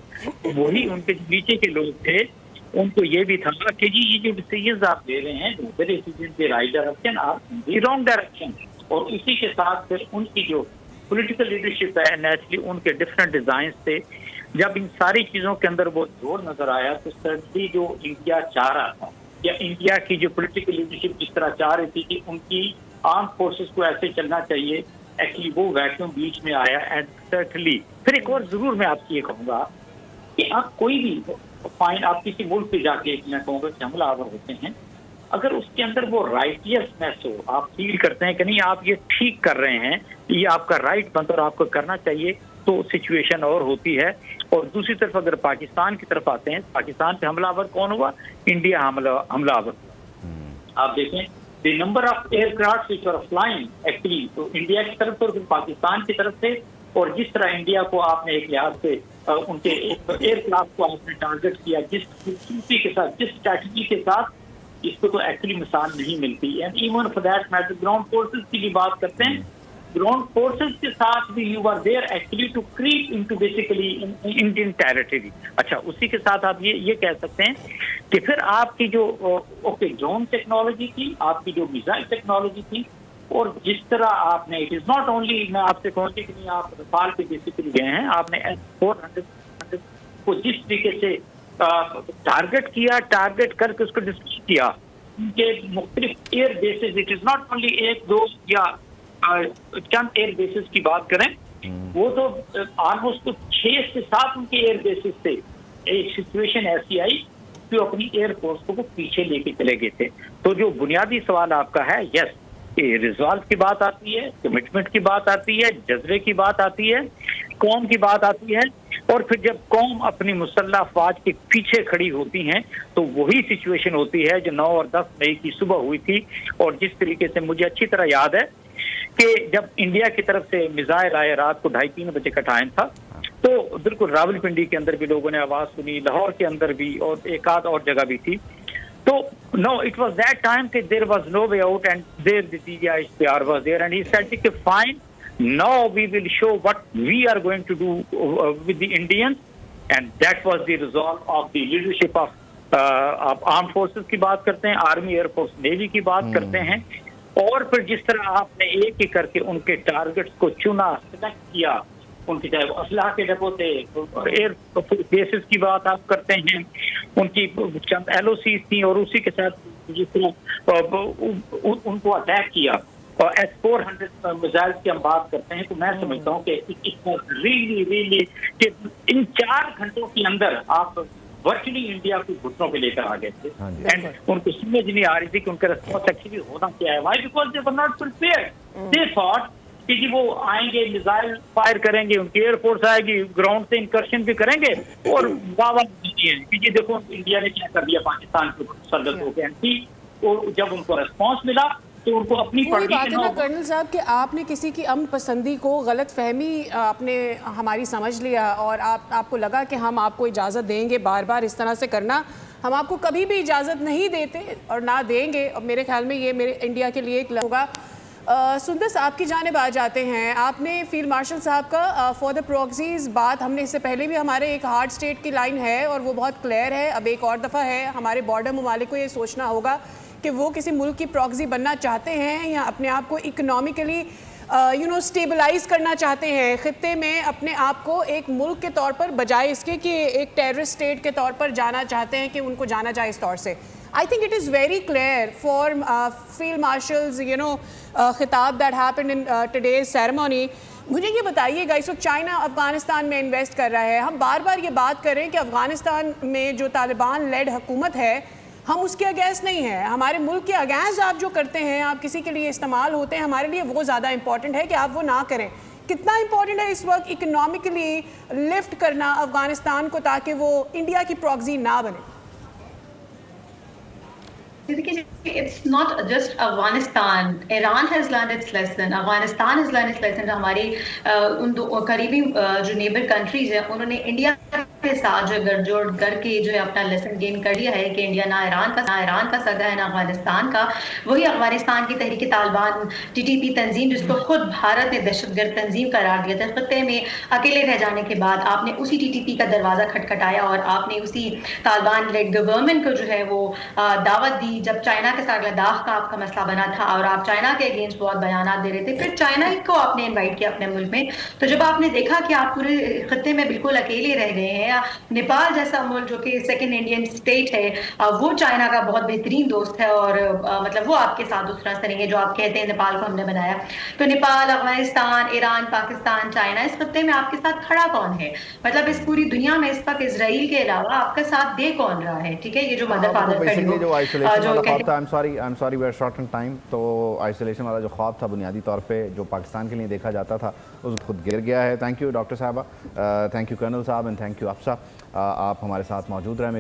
وہی ان کے نیچے کے لوگ تھے, ان کو یہ بھی تھا کہ جی یہ جو ڈیسیژنز آپ لے رہے ہیں دی رائٹ ڈائریکشن اور دی رانگ ڈائریکشن, اور اسی کے ساتھ پھر ان کی جو پولیٹیکل لیڈرشپ ہے نیچرلی ان کے ڈفرینٹ ڈیزائنس تھے. جب ان ساری چیزوں کے اندر وہ جوڑ نظر آیا تو سرٹنلی جو انڈیا چاہ رہا تھا, یا انڈیا کی جو پولیٹیکل لیڈرشپ جس طرح چاہ رہی تھی کہ ان کی آرم فورسز کو ایسے چلنا چاہیے, ایکچولی وہ ویکیوم بیچ میں آیا. اینڈ سرٹنلی پھر ایک اور ضرور میں آپ سے یہ کہوں گا کہ آپ کوئی بھی فائن آپ کسی ملک پہ جا کے میں کہوں گا کہ حملہ آور ہوتے ہیں, اگر اس کے اندر وہ رائٹیسنیس ہو, آپ فیل کرتے ہیں کہ نہیں آپ یہ ٹھیک کر رہے ہیں, یہ آپ کا رائٹ بنتا اور آپ کو کرنا چاہیے, تو سچویشن اور ہوتی ہے. اور دوسری طرف اگر پاکستان کی طرف آتے ہیں, پاکستان پہ حملہ آور کون ہوا؟ انڈیا حملہ آور. آپ دیکھیں the number of aircraft which were flying actually تو انڈیا کی طرف اور پاکستان کی طرف سے, اور جس طرح انڈیا کو آپ نے ایک لحاظ سے ان کے ایئر کرافٹ کو آپ نے ٹارگٹ کیا, جس خوبصورتی کے ساتھ, جس اسٹریٹجی کے ساتھ, اس کو تو ایکچولی مثال نہیں ملتی. And even for that matter ground forces کی بھی بات کرتے ہیں, گراؤنڈ فورسز کے ساتھ بھی you are there actually to creep into basically Indian territory. اچھا, اسی کے ساتھ آپ یہ کہہ سکتے ہیں کہ پھر آپ کی جو ڈرون ٹیکنالوجی تھی, آپ کی جو میزائل ٹیکنالوجی تھی, اور جس طرح آپ نے, اٹ از ناٹ اونلی میں آپ سے کہوں کہ نہیں آپ رفال پہ بیسیکلی گئے ہیں, آپ نے S-400 उसको जिस तरीके से टारगेट करके उसको डिस्कस किया, उनके मुख्तलिफ air bases, it is not only एक दो या चंद एयर बेसिस की बात करें, वो तो ऑलमोस्ट 6 से 7 उनके एयर बेसिस से एक सिचुएशन ऐसी आई कि अपनी एयरफोर्स को पीछे लेके चले गए थे। तो जो बुनियादी सवाल आपका है, यस, रिजॉल्व की बात आती है, कमिटमेंट की बात आती है, जज्बे की बात आती है, कौम की बात आती है, और फिर जब कौम अपनी मुसल्लह अफवाज के पीछे खड़ी होती हैं तो वही सिचुएशन होती है जो 9 और 10 मई की सुबह हुई थी। और जिस तरीके से मुझे अच्छी तरह याद है कि जब इंडिया की तरफ से मिसाइल आए रात को 2:30-3 बजे का टाइम था, तो बिल्कुल रावलपिंडी के अंदर भी लोगों ने आवाज सुनी, लाहौर के अंदर भी, और एक आध और जगह भी थी। तो no, it was that time कि there was no way out and there दीजिया इश्तियार was there and he said कि fine, now we will show what we are going to do with the Indians, and that was the resolve of the leadership of आप arm forces की बात करते हैं, army, air force, navy की बात करते हैं, और फिर जिस तरह आपने एक एक करके उनके टारगेट्स को चुना, सिलेक्ट किया, उनकी चाहे असलाह के डिपो थे, एयर बेसिस की बात आप करते हैं, उनकी चंद LOCs थी, और उसी के साथ जिस तरह उनको अटैक किया, और S-400 मिसाइल की हम बात करते हैं, तो मैं समझता हूँ कि रियली कि इन 4 घंटों के अंदर आप वर्चुअली इंडिया को घुटनों पे लेकर आ गए थे, एंड उनको समझ नहीं आ रही थी कि उनका रिस्पॉन्स एक्चुअली होना क्या है। Why? Because they were not prepared. They thought कि जी वो आएंगे, मिसाइल फायर करेंगे, उनकी एयरफोर्स आएगी, ग्राउंड से इंकर्शन भी करेंगे, और वाह कि जी देखो इंडिया ने क्या कर दिया पाकिस्तान के सरहद हो गए। और जब उनको रिस्पॉन्स मिला तो उनको अपनी वही बात है ना कर्नल साहब कि आपने किसी की अमन पसंदी को, गलत फहमी आपने हमारी समझ लिया, और आपको लगा कि हम आपको इजाज़त देंगे बार बार इस तरह से करना। हम आपको कभी भी इजाज़त नहीं देते और ना देंगे, और मेरे ख्याल में ये मेरे इंडिया के लिए एक होगा। सुंदर साहब की जानिब आ जाते हैं। आपने फील्ड मार्शल साहब का फॉर द प्रॉक्सीज बात, हमने इससे पहले भी, हमारे एक हार्ड स्टेट की लाइन है और वो बहुत क्लियर है, अब एक और दफ़ा है, हमारे बॉर्डर ममालिक को ये सोचना होगा कि वो किसी मुल्क की प्रॉक्सी बनना चाहते हैं या अपने आप को इकोनॉमिकली स्टेबलाइज करना चाहते हैं खित्ते में, अपने आप को एक मुल्क के तौर पर, बजाय इसके कि एक टेररिस्ट स्टेट के तौर पर जाना चाहते हैं कि उनको जाना जाए इस तौर से। I think it is very clear for Field Marshal's खिताब that happened in today's ceremony। मुझे ये बताइएगा, इस वक्त चाइना अफगानिस्तान में इन्वेस्ट कर रहा है, हम बार बार ये बात कर रहे हैं कि अफगानिस्तान में जो तालिबान लेड हुकूमत है, हम उसके अगेंस्ट नहीं हैं। हमारे मुल्क के अगेंस्ट आप जो करते हैं, आप किसी के लिए इस्तेमाल होते हैं, हमारे लिए वो ज़्यादा इंपॉर्टेंट है कि आप वो ना करें। कितना इंपॉर्टेंट है इस वक्त इकोनॉमिकली लिफ्ट करना अफगानिस्तान को, ताकि वो इंडिया की प्रॉक्सी ना बने? It's not just Afghanistan. Iran has learned its lesson. Afghanistan has learned its lesson. हमारे उन दो करीबी जो नेबर कंट्रीज हैं, उन्होंने इंडिया के साथ जो गठजोड़ करके जो है अपना लेसन गेन कर लिया है कि इंडिया ना इरान का सगा है ना अफगानिस्तान का। वही अफगानिस्तान की तहरीक तालिबान TTP तंजीम, जिसको खुद भारत ने दहशतगर्द तंजीम करार दिया था, खत्ते में अकेले रह जाने के बाद आपने उसी TTP का दरवाज़ा खटखटाया और आपने उसी तालिबान लेड गवर्नमेंट को जो है वो दावत दी। जब चाइना के साथ लद्दाख का आपका मसला बना था और आप चाइना के अगेंस्ट बहुत बयानात दे रहे थे, फिर चाइना को आपने इनवाइट किया अपने मुल्क में। तो जब आपने देखा कि आप पूरे खत्ते में बिल्कुल अकेले रह गए हैं, नेपाल जैसा मुल्क जो कि सेकंड इंडियन स्टेट है, वो चाइना का बहुत बेहतरीन दोस्त है, और मतलब वो आपके साथ उस तरह से नहीं है जो आप कहते हैं नेपाल को हमने बनाया। तो नेपाल, अफगानिस्तान, ईरान, पाकिस्तान, चाइना, इस खत्ते में आपके साथ खड़ा कौन है? मतलब इस पूरी दुनिया में इस वक्त इजराइल के अलावा आपका साथ दे कौन रहा है? ठीक है, ये जो मदर फादर खड़ी हो, जो I'm sorry we're short on time। तो आइसोलेशन वाला जो ख्वाब था बुनियादी तौर पे जो पाकिस्तान के लिए देखा जाता था, उस खुद गिर गया है। थैंक यू डॉक्टर साहबा, थैंक यू कर्नल साहब, एंड थैंक यू आप साहब, आप हमारे साथ मौजूद रहे।